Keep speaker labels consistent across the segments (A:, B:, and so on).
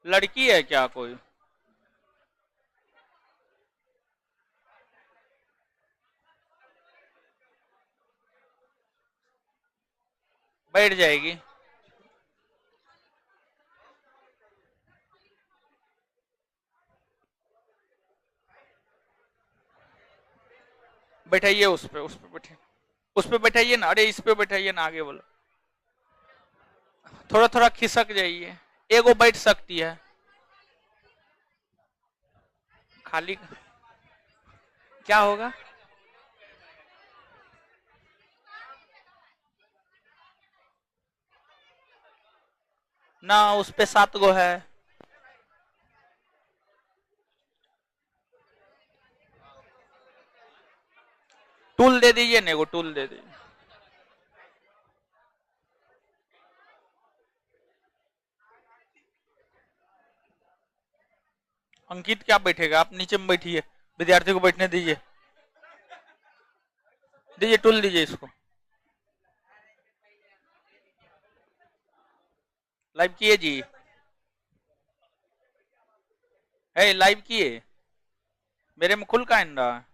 A: लड़की है क्या कोई? बैठ जाएगी। बैठाइए उस पे बैठे, उस पे बैठाइए ना। अरे इस पे बैठाइए ना, आगे बोलो। थोड़ा थोड़ा खिसक जाइए, एगो बैठ सकती है खाली। क्या होगा? ना उस पे 7 गो है। टूल दे दीजिए ना, एगो टूल दे दीजिए। अंकित क्या बैठेगा? आप नीचे में बैठिए, विद्यार्थी को बैठने दीजिए। दीजिए टूल दीजिए इसको। लाइव किए जी? है लाइव किए? मेरे में खुल का इन रहा है।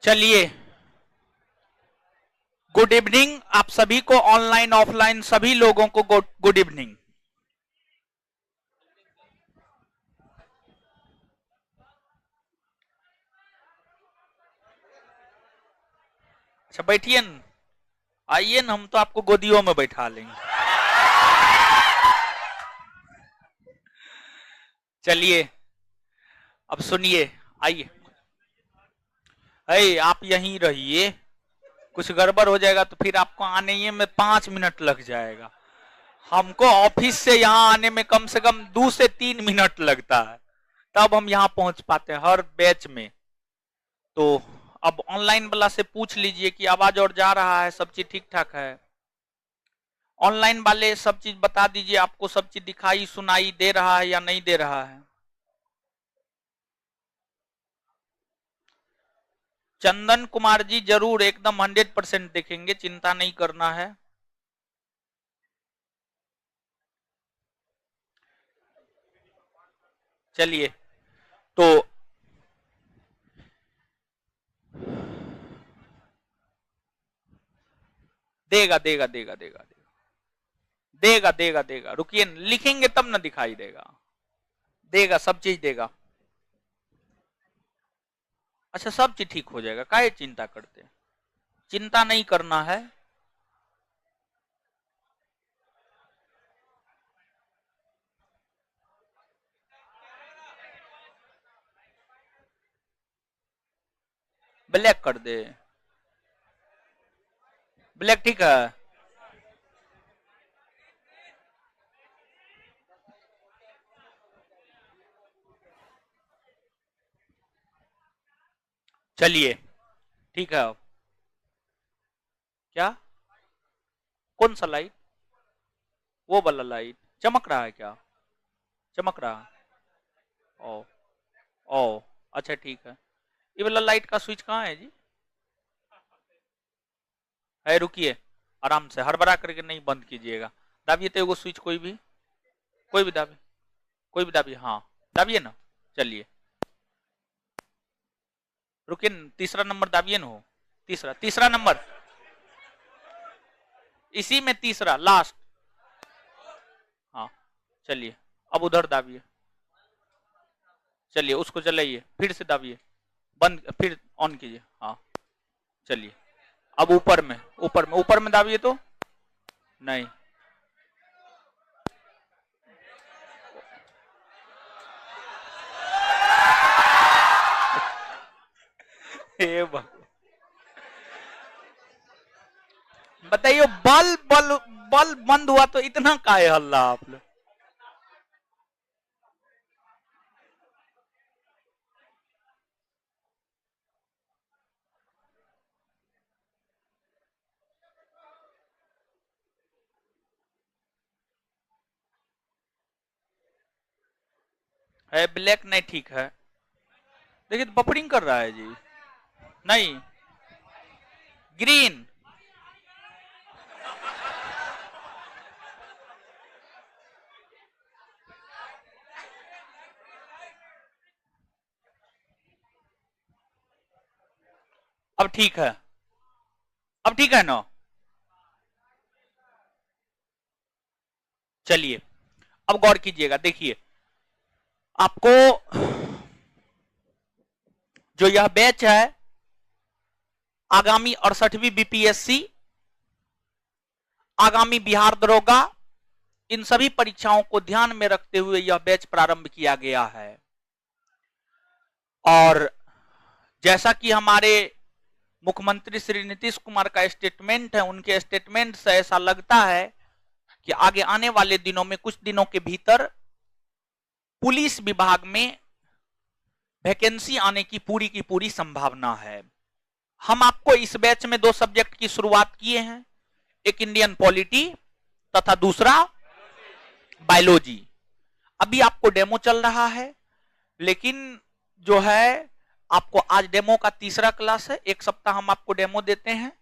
A: चलिए, गुड इवनिंग आप सभी को, ऑनलाइन ऑफलाइन सभी लोगों को गुड इवनिंग। अच्छा बैठिए न, आइए न, हम तो आपको गोदियों में बैठा लेंगे। चलिए अब सुनिए, आइए। अरे आप यहीं रहिए, कुछ गड़बड़ हो जाएगा तो फिर आपको आने ही में 5 मिनट लग जाएगा। हमको ऑफिस से यहाँ आने में कम से कम 2 से 3 मिनट लगता है, तब हम यहाँ पहुंच पाते हैं हर बैच में। तो अब ऑनलाइन वाला से पूछ लीजिए कि आवाज और जा रहा है, सब चीज ठीक ठाक है। ऑनलाइन वाले सब चीज बता दीजिए, आपको सब चीज दिखाई सुनाई दे रहा है या नहीं दे रहा है। चंदन कुमार जी जरूर, एकदम 100% देखेंगे, चिंता नहीं करना है। चलिए तो देगा देगा देगा देगा देगा देगा देगा, रुकिए लिखेंगे तब ना दिखाई देगा। देगा, सब चीज देगा। अच्छा सब चीज ठीक हो जाएगा, काहे चिंता करते हैं, चिंता नहीं करना है। ब्लैक कर दे, ब्लैक ठीक है। चलिए ठीक है। क्या? कौन सा लाइट? वो वाला लाइट चमक रहा है क्या? चमक रहा है? ओ ओ, अच्छा ठीक है। ये वाला लाइट का स्विच कहाँ है जी? है, रुकिए, आराम से हड़बड़ा करके नहीं बंद कीजिएगा। दाबिए तो एगो स्विच, कोई भी, कोई भी दाबिए, कोई भी दाबिए, हाँ दाबिए ना। चलिए रुकिए, तीसरा नंबर दाबिए ना। हो तीसरा, तीसरा नंबर, इसी में तीसरा लास्ट। हाँ चलिए, अब उधर दाबिए। चलिए उसको चलाइए, फिर से दाबिए, बंद, फिर ऑन कीजिए। हाँ चलिए, अब ऊपर में, ऊपर में, ऊपर में दाबिए तो नहीं। हे बताइए, बल्ब बल्ब बल्ब बंद हुआ तो इतना काहे हल्ला आप लोग? है ब्लैक नहीं ठीक है। देखिए तो बफरिंग कर रहा है जी। नहीं ग्रीन। अब ठीक है, अब ठीक है ना। चलिए अब गौर कीजिएगा, देखिए आपको जो यह बैच है आगामी 68वीं बीपीएससी, आगामी बिहार दरोगा, इन सभी परीक्षाओं को ध्यान में रखते हुए यह बैच प्रारंभ किया गया है। और जैसा कि हमारे मुख्यमंत्री श्री नीतीश कुमार का स्टेटमेंट है, उनके स्टेटमेंट से ऐसा लगता है कि आगे आने वाले दिनों में, कुछ दिनों के भीतर पुलिस विभाग में वैकेंसी आने की पूरी संभावना है। हम आपको इस बैच में 2 सब्जेक्ट की शुरुआत किए हैं, एक इंडियन पॉलिटी तथा दूसरा बायोलॉजी। अभी आपको डेमो चल रहा है, लेकिन जो है आपको आज डेमो का 3रा क्लास है। 1 सप्ताह हम आपको डेमो देते हैं,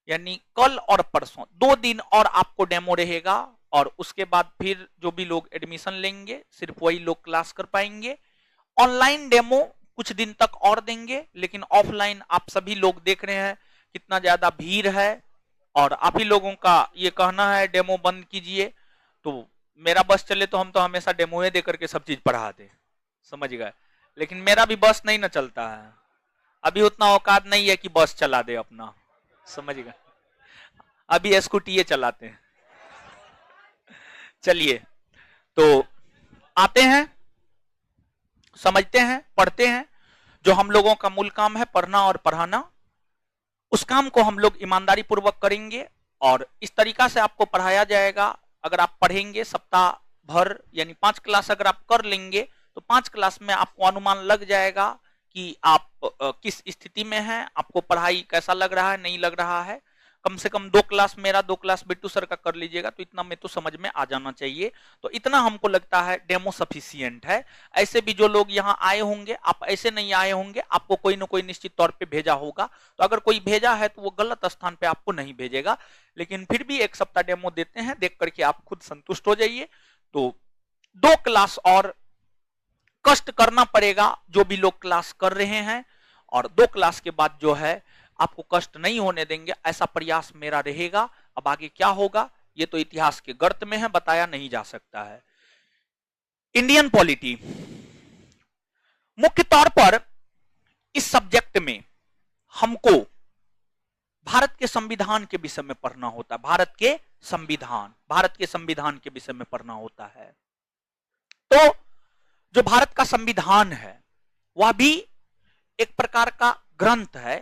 A: यानी कल और परसों 2 दिन और आपको डेमो रहेगा। और उसके बाद फिर जो भी लोग एडमिशन लेंगे सिर्फ वही लोग क्लास कर पाएंगे। ऑनलाइन डेमो कुछ दिन तक और देंगे, लेकिन ऑफलाइन आप सभी लोग देख रहे हैं कितना ज्यादा भीड़ है, और आप ही लोगों का ये कहना है डेमो बंद कीजिए। तो मेरा बस चले तो हम तो हमेशा डेमो दे करके सब चीज पढ़ा दे, समझ गए। लेकिन मेरा भी बस नहीं ना चलता है, अभी उतना औकात नहीं है कि बस चला दे अपना, समझ गए। अभी स्कूटी चलाते हैं। चलिए तो आते हैं, समझते हैं, पढ़ते हैं। जो हम लोगों का मूल काम है पढ़ना और पढ़ाना, उस काम को हम लोग ईमानदारी पूर्वक करेंगे और इस तरीका से आपको पढ़ाया जाएगा। अगर आप पढ़ेंगे सप्ताह भर, यानी 5 क्लास अगर आप कर लेंगे तो 5 क्लास में आपको अनुमान लग जाएगा कि आप किस स्थिति में हैं, आपको पढ़ाई कैसा लग रहा है, नहीं लग रहा है। कम से कम 2 क्लास मेरा, 2 क्लास बिट्टू सर का कर लीजिएगा तो इतना में तो समझ में आ जाना चाहिए। तो इतना हमको लगता है डेमो सफिशिएंट है। ऐसे भी जो लोग यहाँ आए होंगे, आप ऐसे नहीं आए होंगे, आपको कोई ना कोई निश्चित तौर पे भेजा होगा। तो अगर कोई भेजा है तो वो गलत स्थान पे आपको नहीं भेजेगा, लेकिन फिर भी 1 सप्ताह डेमो देते हैं, देख करके आप खुद संतुष्ट हो जाइए। तो 2 क्लास और कष्ट करना पड़ेगा जो भी लोग क्लास कर रहे हैं, और 2 क्लास के बाद जो है आपको कष्ट नहीं होने देंगे, ऐसा प्रयास मेरा रहेगा। अब आगे क्या होगा ये तो इतिहास के गर्त में है, बताया नहीं जा सकता है। इंडियन पॉलिटी मुख्य तौर पर इस सब्जेक्ट में हमको भारत के संविधान के विषय में पढ़ना होता है। भारत के संविधान के विषय में पढ़ना होता है। तो जो भारत का संविधान है वह भी एक प्रकार का ग्रंथ है,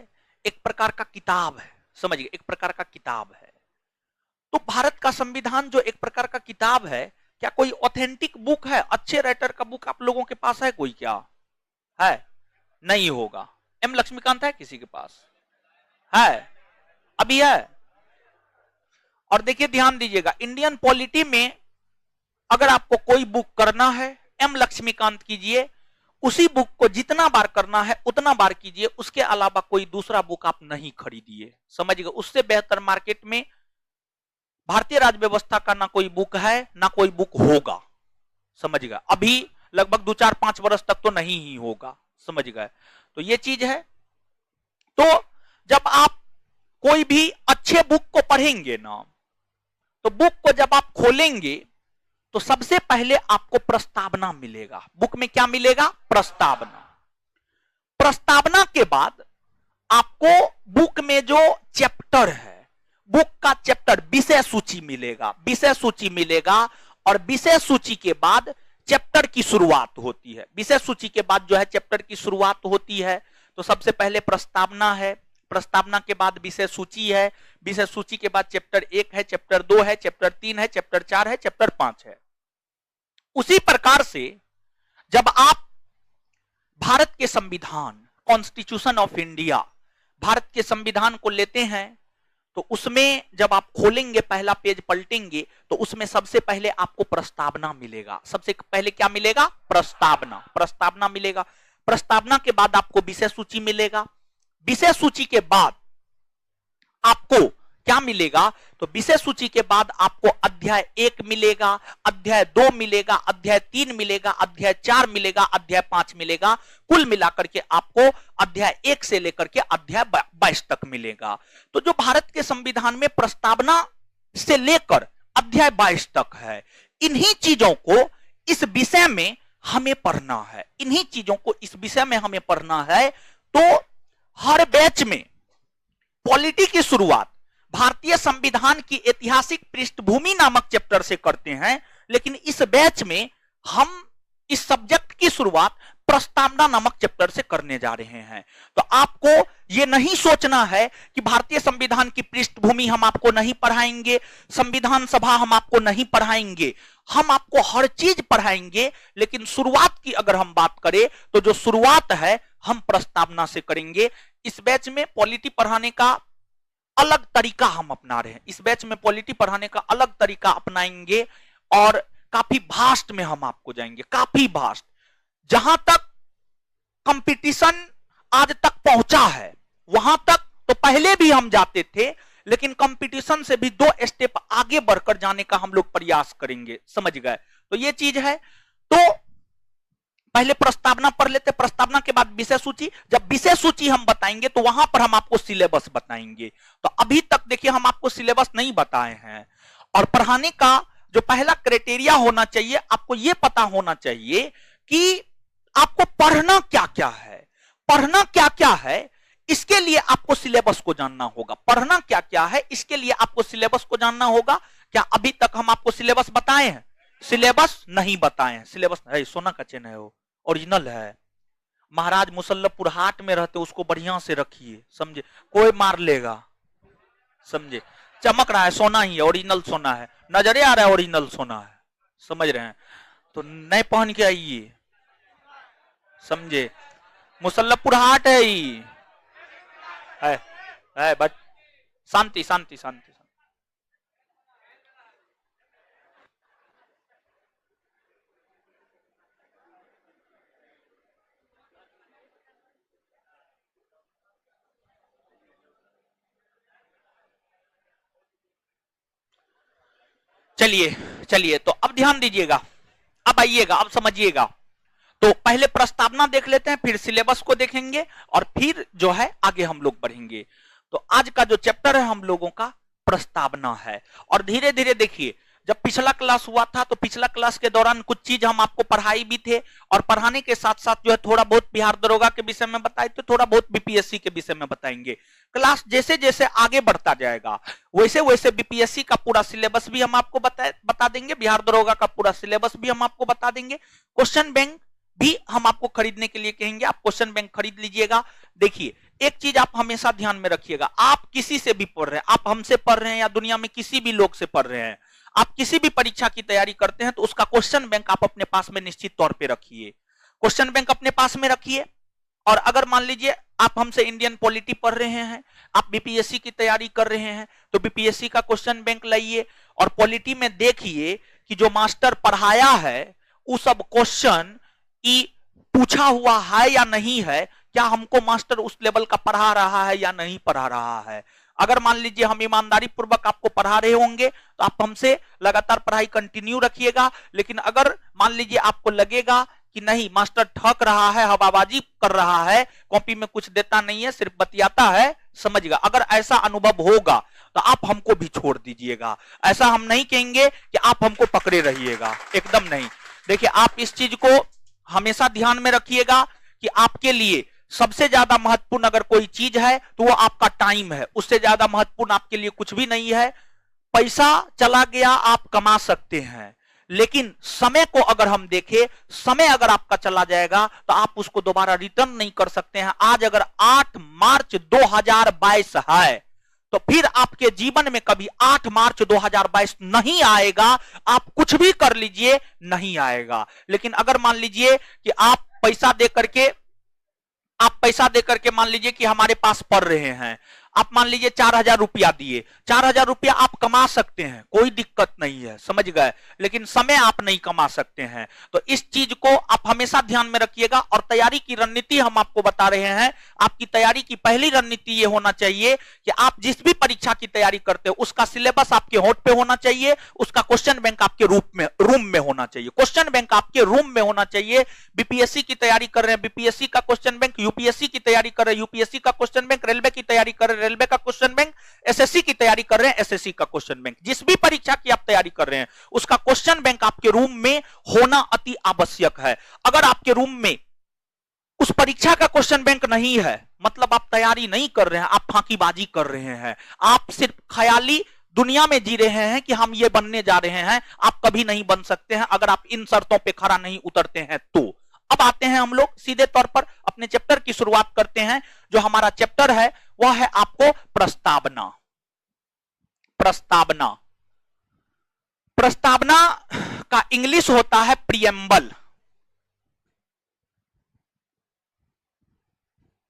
A: एक प्रकार का किताब है, समझिए, एक प्रकार का किताब है। तो भारत का संविधान जो एक प्रकार का किताब है, क्या कोई ऑथेंटिक बुक है, अच्छे राइटर का बुक आप लोगों के पास है? कोई क्या है? नहीं होगा। एम लक्ष्मीकांत है किसी के पास? है? अभी है? और देखिए ध्यान दीजिएगा, इंडियन पॉलिटी में अगर आपको कोई बुक करना है, एम लक्ष्मीकांत कीजिए, उसी बुक को जितना बार करना है उतना बार कीजिए, उसके अलावा कोई दूसरा बुक आप नहीं खरीदिए, समझिएगा। उससे बेहतर मार्केट में भारतीय राज्य व्यवस्था का ना कोई बुक है ना कोई बुक होगा, समझिएगा। अभी लगभग 2-4-5 वर्ष तक तो नहीं ही होगा, समझ गए। तो ये चीज है। तो जब आप कोई भी अच्छे बुक को पढ़ेंगे ना, तो बुक को जब आप खोलेंगे तो सबसे पहले आपको प्रस्तावना मिलेगा। बुक में क्या मिलेगा? प्रस्तावना। प्रस्तावना के बाद आपको बुक में जो चैप्टर है, बुक का चैप्टर विषय सूची मिलेगा, विषय सूची मिलेगा। और विषय सूची के बाद चैप्टर की शुरुआत होती है। विषय सूची के बाद जो है चैप्टर की शुरुआत होती है। तो सबसे पहले प्रस्तावना है, प्रस्तावना के बाद विषय सूची है, विषय सूची के बाद चैप्टर 1 है, चैप्टर 2 है, चैप्टर 3 है, चैप्टर 4 है, चैप्टर 5 है। उसी प्रकार से जब आप भारत के संविधान, कॉन्स्टिट्यूशन ऑफ इंडिया, भारत के संविधान को लेते हैं तो उसमें जब आप खोलेंगे, पहला पेज पलटेंगे, तो उसमें सबसे पहले आपको प्रस्तावना मिलेगा। सबसे पहले क्या मिलेगा? प्रस्तावना। प्रस्तावना मिलेगा। प्रस्तावना के बाद आपको विषय सूची मिलेगा। विषय सूची के बाद आपको क्या मिलेगा? तो विषय सूची के बाद आपको अध्याय 1 मिलेगा, अध्याय 2 मिलेगा, अध्याय 3 मिलेगा, अध्याय 4 मिलेगा, अध्याय 5 मिलेगा। कुल मिलाकर के आपको अध्याय 1 से लेकर के अध्याय 22 तक मिलेगा। तो जो भारत के संविधान में प्रस्तावना से लेकर अध्याय 22 तक है, इन्हीं चीजों को इस विषय में हमें पढ़ना है। इन्हीं चीजों को इस विषय में हमें पढ़ना है। तो हर बैच में पॉलिटी की शुरुआत भारतीय संविधान की ऐतिहासिक पृष्ठभूमि नामक चैप्टर से करते हैं, लेकिन इस बैच में हम इस सब्जेक्ट की शुरुआत प्रस्तावना नामक चैप्टर से करने जा रहे हैं। तो आपको यह नहीं सोचना है कि भारतीय संविधान की पृष्ठभूमि हम आपको नहीं पढ़ाएंगे, संविधान सभा हम आपको नहीं पढ़ाएंगे। हम आपको हर चीज पढ़ाएंगे, लेकिन शुरुआत की अगर हम बात करें तो जो शुरुआत है हम प्रस्तावना से करेंगे। इस बैच में पॉलिटी पढ़ाने का अलग तरीका हम अपना रहे हैं। इस बैच में पॉलिटी पढ़ाने का अलग तरीका अपनाएंगे और काफी भास्ट में हम आपको जाएंगे, काफी भास्ट। जहां तक कंपटीशन आज तक पहुंचा है वहां तक तो पहले भी हम जाते थे, लेकिन कंपटीशन से भी 2 स्टेप आगे बढ़कर जाने का हम लोग प्रयास करेंगे। समझ गए? तो ये चीज है। तो पहले प्रस्तावना पढ़ लेते, प्रस्तावना के बाद विषय सूची। जब विषय सूची हम बताएंगे तो वहां पर हम आपको सिलेबस बताएंगे। तो अभी तक देखिए हम आपको सिलेबस नहीं बताए हैं। और पढ़ाने का जो पहला क्राइटेरिया होना चाहिए, आपको यह पता होना चाहिए कि आपको पढ़ना क्या क्या है। पढ़ना क्या क्या है इसके लिए आपको सिलेबस को जानना होगा। पढ़ना क्या क्या है इसके लिए आपको सिलेबस को जानना होगा। क्या अभी तक हम आपको सिलेबस बताए हैं? सिलेबस नहीं बताए हैं। सिलेबस है, सोना का चेन है, वो ओरिजिनल है। महाराज मुसल्लफपुर हाट में रहते, उसको बढ़िया से रखिए, समझे? कोई मार लेगा, समझे? चमक रहा है, सोना ही है, ओरिजिनल सोना है, नजरे आ रहा है ओरिजिनल सोना है, समझ रहे हैं? तो नए पहन के आइए, समझे? मुसल्लफपुर हाट है ही है बट शांति शांति शांति। चलिए चलिए, तो अब ध्यान दीजिएगा, अब आइएगा, अब समझिएगा। तो पहले प्रस्तावना देख लेते हैं, फिर सिलेबस को देखेंगे और फिर जो है आगे हम लोग बढ़ेंगे। तो आज का जो चैप्टर है हम लोगों का प्रस्तावना है। और धीरे धीरे देखिए, जब पिछला क्लास हुआ था तो पिछला क्लास के दौरान कुछ चीज हम आपको पढ़ाई भी थे, और पढ़ाने के साथ साथ जो है थोड़ा बहुत बिहार दरोगा के विषय में बताए थे, थोड़ा बहुत बीपीएससी के विषय में बताएंगे। क्लास जैसे जैसे आगे बढ़ता जाएगा वैसे वैसे बीपीएससी का पूरा सिलेबस भी हम आपको बता देंगे, बिहार दरोगा का पूरा सिलेबस भी हम आपको बता देंगे। क्वेश्चन बैंक भी हम आपको खरीदने के लिए कहेंगे, आप क्वेश्चन बैंक खरीद लीजिएगा। देखिए एक चीज आप हमेशा ध्यान में रखिएगा, आप किसी से भी पढ़ रहे हैं, आप हमसे पढ़ रहे हैं या दुनिया में किसी भी लोग से पढ़ रहे हैं, आप किसी भी परीक्षा की तैयारी करते हैं तो उसका क्वेश्चन बैंक आप अपने पास में निश्चित तौर पे रखिए। क्वेश्चन बैंक अपने पास में रखिए। और अगर मान लीजिए आप हमसे इंडियन पॉलिटी पढ़ रहे हैं, आप बीपीएससी की तैयारी कर रहे हैं, तो बीपीएससी का क्वेश्चन बैंक लाइए और पॉलिटी में देखिए कि जो मास्टर पढ़ाया है वो सब क्वेश्चन की पूछा हुआ है या नहीं है, क्या हमको मास्टर उस लेवल का पढ़ा रहा है या नहीं पढ़ा रहा है। अगर मान लीजिए हम ईमानदारी पूर्वक आपको पढ़ा रहे होंगे तो आप हमसे लगातार पढ़ाई कंटिन्यू रखिएगा। लेकिन अगर मान लीजिए आपको लगेगा कि नहीं मास्टर ठग रहा है, हवाबाजी कर रहा है, कॉपी में कुछ देता नहीं है, सिर्फ बतियाता है, समझिएगा, अगर ऐसा अनुभव होगा तो आप हमको भी छोड़ दीजिएगा। ऐसा हम नहीं कहेंगे कि आप हमको पकड़े रहिएगा, एकदम नहीं। देखिए आप इस चीज को हमेशा ध्यान में रखिएगा कि आपके लिए सबसे ज्यादा महत्वपूर्ण अगर कोई चीज है तो वो आपका टाइम है। उससे ज्यादा महत्वपूर्ण आपके लिए कुछ भी नहीं है। पैसा चला गया आप कमा सकते हैं, लेकिन समय को अगर हम देखें, समय अगर आपका चला जाएगा तो आप उसको दोबारा रिटर्न नहीं कर सकते हैं। आज अगर 8 मार्च 2022 है तो फिर आपके जीवन में कभी 8 मार्च 2022 नहीं आएगा। आप कुछ भी कर लीजिए नहीं आएगा। लेकिन अगर मान लीजिए कि आप पैसा दे करके मान लीजिए कि हमारे पास पढ़ रहे हैं, आप मान लीजिए 4,000 रुपया दिए, 4,000 रुपया आप कमा सकते हैं, कोई दिक्कत नहीं है, समझ गए, लेकिन समय आप नहीं कमा सकते हैं। तो इस चीज को आप हमेशा ध्यान में रखिएगा। और तैयारी की रणनीति हम आपको बता रहे हैं। आपकी तैयारी की पहली रणनीति ये होना चाहिए कि आप जिस भी परीक्षा की तैयारी करते हो उसका सिलेबस आपके होठ पे होना चाहिए, उसका क्वेश्चन बैंक आपके रूम में होना चाहिए, क्वेश्चन बैंक आपके रूम में होना चाहिए। बीपीएससी की तैयारी कर रहे हैं, बीपीएससी का क्वेश्चन बैंक, यूपीएससी की तैयारी कर रहे हैं, यूपीएससी का क्वेश्चन बैंक, रेलवे की तैयारी कर रहे हैं, रेलवे का क्वेश्चन बैंक, एसएससी की तैयारी कर रहे हैं, एसएससी का क्वेश्चन बैंक, जिस भी परीक्षा की आप तैयारी कर रहे हैं उसका क्वेश्चन बैंक आपके रूम में होना अति आवश्यक है। अगर आपके रूम में उस परीक्षा का क्वेश्चन बैंक नहीं है, मतलब आप तैयारी नहीं कर रहे हैं, आप फांकीबाजी कर रहे हैं, आप सिर्फ ख्याली दुनिया में जी रहे हैं कि हम ये बनने जा रहे हैं, आप कभी नहीं बन सकते हैं अगर आप इन शर्तों पे खरा नहीं उतरते हैं तो। अब आते हैं हम लोग सीधे तौर पर अपने चैप्टर की शुरुआत करते हैं। जो हमारा चैप्टर है वह है आपको प्रस्तावना। प्रस्तावना, प्रस्तावना का इंग्लिश होता है प्रियम्बल।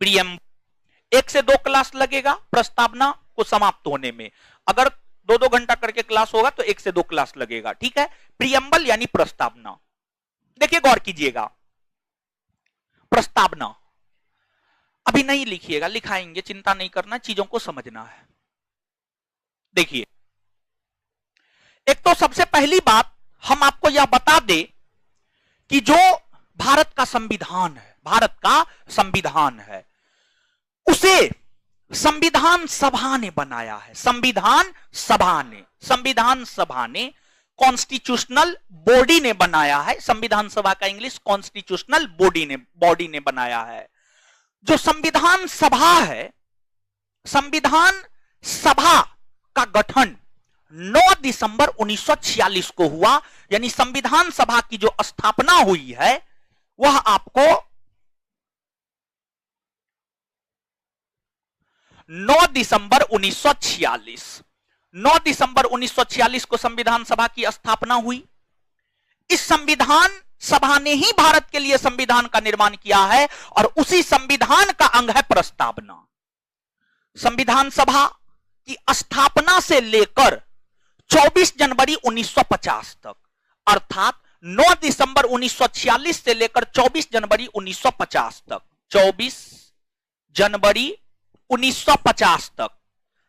A: प्रियम्बल 1 से 2 क्लास लगेगा प्रस्तावना को समाप्त होने में। अगर 2-2 घंटा करके क्लास होगा तो 1 से 2 क्लास लगेगा, ठीक है। प्रियम्बल यानी प्रस्तावना। देखिए गौर कीजिएगा, प्रस्तावना अभी नहीं लिखिएगा, लिखाएंगे, चिंता नहीं करना, चीजों को समझना है। देखिए, एक तो सबसे पहली बात हम आपको यह बता दें कि जो भारत का संविधान है, भारत का संविधान है, उसे संविधान सभा ने बनाया है। संविधान सभा ने कॉन्स्टिट्यूशनल बॉडी ने बनाया है। संविधान सभा का इंग्लिश कॉन्स्टिट्यूशनल बॉडी ने बनाया है। जो संविधान सभा है, संविधान सभा का गठन 9 दिसंबर 1946 को हुआ, यानी संविधान सभा की जो स्थापना हुई है वह आपको 9 दिसंबर 1946 9 दिसंबर 1946 को संविधान सभा की स्थापना हुई। इस संविधान सभा ने ही भारत के लिए संविधान का निर्माण किया है और उसी संविधान का अंग है प्रस्तावना। संविधान सभा की स्थापना से लेकर 24 जनवरी 1950 तक, अर्थात 9 दिसंबर 1946 से लेकर 24 जनवरी 1950 तक, 24 जनवरी 1950 तक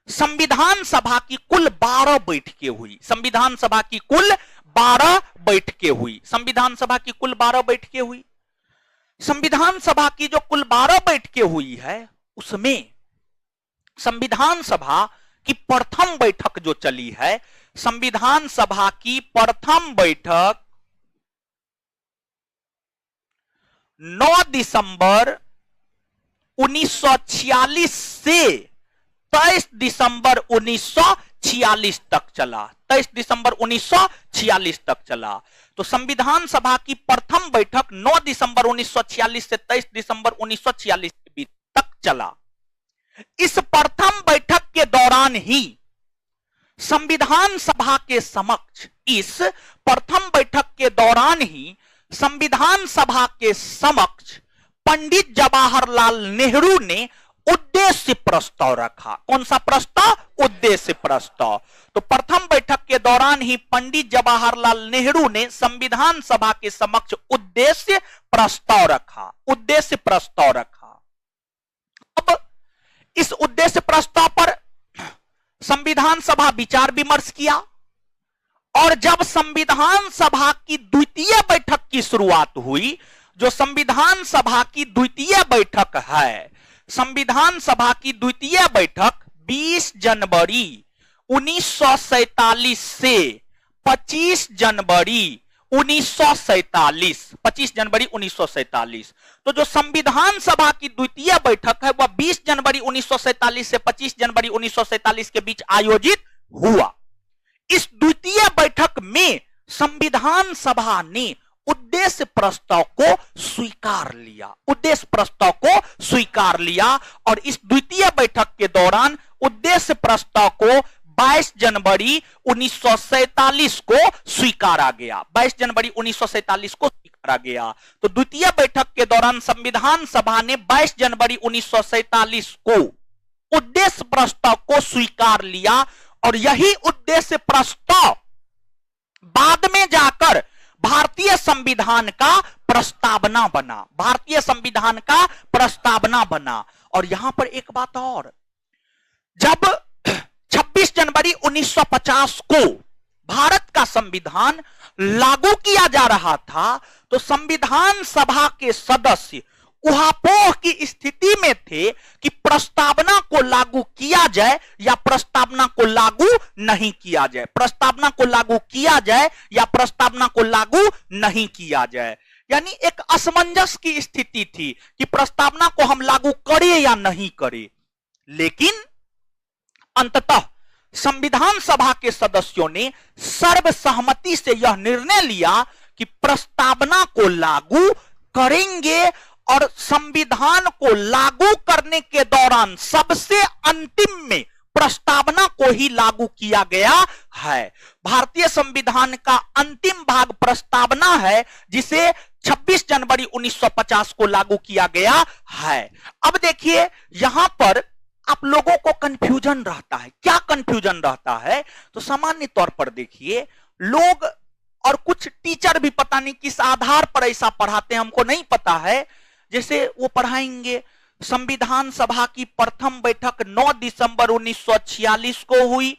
A: संविधान सभा की कुल 12 बैठकें हुई। संविधान सभा की कुल 12 बैठकें हुई। संविधान सभा की कुल 12 बैठकें हुई। संविधान सभा की जो कुल 12 बैठकें हुई है उसमें संविधान सभा की प्रथम बैठक जो चली है, संविधान सभा की प्रथम बैठक 9 दिसंबर 1946 से 23 दिसंबर 1946 तक चला। 23 दिसंबर 1946 तक चला। तो संविधान सभा की प्रथम बैठक 9 दिसंबर 1946 से 23 दिसंबर 1946 के बीच तक चला। इस प्रथम बैठक के दौरान ही संविधान सभा के समक्ष, इस प्रथम बैठक के दौरान ही संविधान सभा के समक्ष पंडित जवाहरलाल नेहरू ने उद्देश्य प्रस्ताव रखा। कौन सा प्रस्ताव? उद्देश्य प्रस्ताव। तो प्रथम बैठक के दौरान ही पंडित जवाहरलाल नेहरू ने संविधान सभा के समक्ष उद्देश्य प्रस्ताव रखा। उद्देश्य प्रस्ताव रखा। अब इस उद्देश्य प्रस्ताव पर संविधान सभा विचार विमर्श किया और जब संविधान सभा की द्वितीय बैठक की शुरुआत हुई, जो संविधान सभा की द्वितीय बैठक है, संविधान सभा की द्वितीय बैठक 20 जनवरी 1947 से 25 जनवरी 1947, 25 जनवरी 1947। तो जो संविधान सभा की द्वितीय बैठक है वह 20 जनवरी 1947 से 25 जनवरी 1947 के बीच आयोजित हुआ। इस द्वितीय बैठक में संविधान सभा ने उद्देश्य प्रस्ताव को स्वीकार लिया। उद्देश्य प्रस्ताव को स्वीकार लिया और इस द्वितीय बैठक के दौरान उद्देश्य प्रस्ताव को 22 जनवरी 1947 को स्वीकारा गया। 22 जनवरी 1947 को स्वीकारा गया। तो द्वितीय बैठक के दौरान संविधान सभा ने 22 जनवरी 1947 को उद्देश्य प्रस्ताव को स्वीकार लिया और यही उद्देश्य प्रस्ताव बाद में जाकर भारतीय संविधान का प्रस्तावना बना, भारतीय संविधान का प्रस्तावना बना। और यहां पर एक बात और, जब 26 जनवरी 1950 को भारत का संविधान लागू किया जा रहा था तो संविधान सभा के सदस्य उहापोह की स्थिति में थे कि प्रस्तावना को लागू किया जाए या प्रस्तावना को लागू नहीं किया जाए, प्रस्तावना को लागू किया जाए या प्रस्तावना को लागू नहीं किया जाए। यानी एक असमंजस की स्थिति थी कि प्रस्तावना को हम लागू करें या नहीं करें। लेकिन अंततः संविधान सभा के सदस्यों ने सर्वसहमति से यह निर्णय लिया कि प्रस्तावना को लागू करेंगे और संविधान को लागू करने के दौरान सबसे अंतिम में प्रस्तावना को ही लागू किया गया है। भारतीय संविधान का अंतिम भाग प्रस्तावना है जिसे 26 जनवरी 1950 को लागू किया गया है। अब देखिए यहां पर आप लोगों को कंफ्यूजन रहता है। क्या कंफ्यूजन रहता है? तो सामान्य तौर पर देखिए, लोग और कुछ टीचर भी पता नहीं किस आधार पर ऐसा पढ़ाते हैं, हमको नहीं पता है। जैसे वो पढ़ाएंगे संविधान सभा की प्रथम बैठक 9 दिसंबर 1946 को हुई,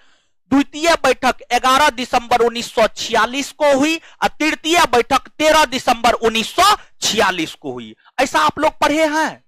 A: द्वितीय बैठक 11 दिसंबर 1946 को हुई और तृतीय बैठक 13 दिसंबर 1946 को हुई। ऐसा आप लोग पढ़े हैं?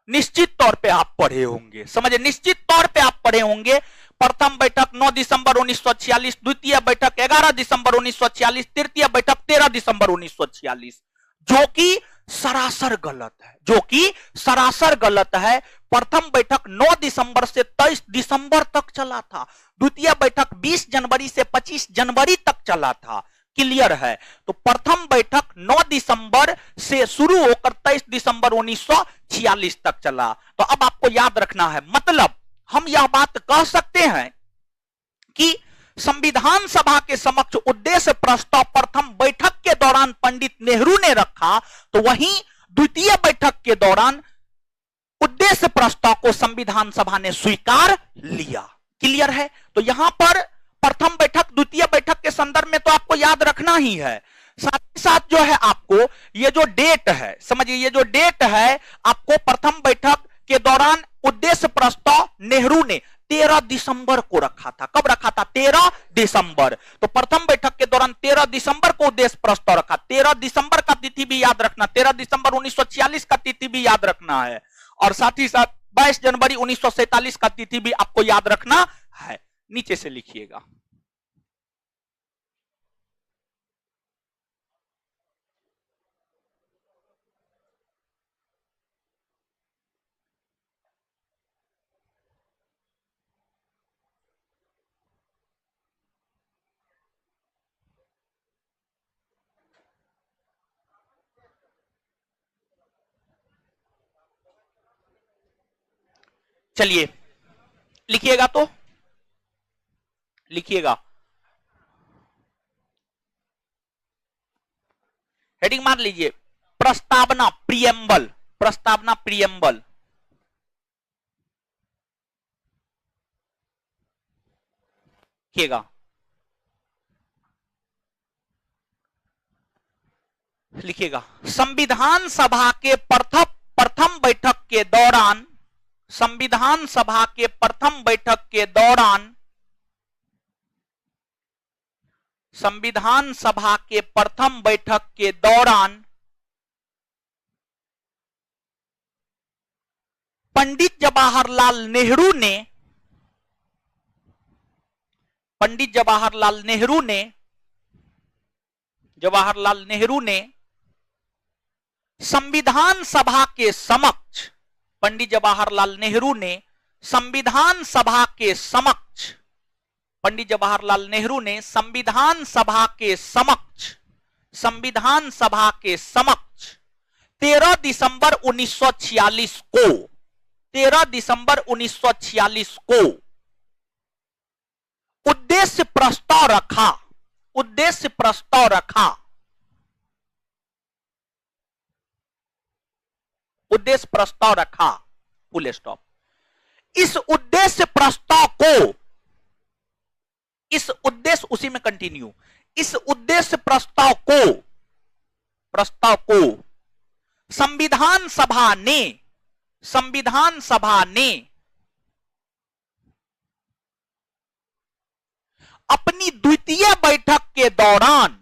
A: निश्चित तौर पे आप पढ़े होंगे, समझे, निश्चित तौर पे आप पढ़े होंगे। प्रथम बैठक 9 दिसंबर 1946, द्वितीय बैठक 11 दिसंबर 1946, तृतीय बैठक 13 दिसंबर 1946, जो कि सरासर गलत है, जो कि सरासर गलत है। प्रथम बैठक 9 दिसंबर से 23 दिसंबर तक चला था, द्वितीय बैठक 20 जनवरी से 25 जनवरी तक चला था। क्लियर है? तो प्रथम बैठक 9 दिसंबर से शुरू होकर 23 दिसंबर 1946 तक चला। तो अब आपको याद रखना है, मतलब हम यह बात कह सकते हैं कि संविधान सभा के समक्ष उद्देश्य प्रस्ताव प्रथम बैठक के दौरान पंडित नेहरू ने रखा, तो वहीं द्वितीय बैठक के दौरान उद्देश्य प्रस्ताव को संविधान सभा ने स्वीकार लिया। क्लियर है? तो यहां पर प्रथम बैठक द्वितीय बैठक के संदर्भ में तो आपको याद रखना ही है। साथ ही साथ जो है आपको ये जो डेट है, समझिए, ये जो डेट है आपको प्रथम बैठक के दौरान उद्देश्य प्रस्ताव नेहरू ने 13 दिसंबर को रखा था। कब रखा था? 13 दिसंबर। तो प्रथम बैठक के दौरान 13 दिसंबर को उद्देश्य प्रस्ताव रखा। 13 दिसंबर का तिथि भी याद रखना, 13 दिसंबर 1946 का तिथि भी याद रखना है, और साथ ही साथ 22 जनवरी 1947 का तिथि भी आपको याद रखना है। नीचे से लिखिएगा। चलिए लिखिएगा, तो लिखिएगा, हेडिंग मार लीजिए, प्रस्तावना प्रियम्बल, प्रस्तावना प्रियम्बल। लिखिएगा, लिखिएगा, संविधान सभा के प्रथम बैठक के दौरान, संविधान सभा के प्रथम बैठक के दौरान, संविधान सभा के प्रथम बैठक के दौरान पंडित जवाहरलाल नेहरू ने, पंडित जवाहरलाल नेहरू ने, जवाहरलाल नेहरू ने संविधान सभा के समक्ष, पंडित जवाहरलाल नेहरू ने संविधान सभा के समक्ष, पंडित जवाहरलाल नेहरू ने संविधान सभा के समक्ष, संविधान सभा के समक्ष 13 दिसंबर 1946 को, 13 दिसंबर 1946 को उद्देश्य प्रस्ताव रखा, उद्देश्य प्रस्ताव रखा, उद्देश्य प्रस्ताव रखा, फुल स्टॉप। इस उद्देश्य प्रस्ताव को, इस उद्देश्य, उसी में कंटिन्यू, इस उद्देश्य प्रस्ताव को संविधान सभा ने अपनी द्वितीय बैठक के दौरान,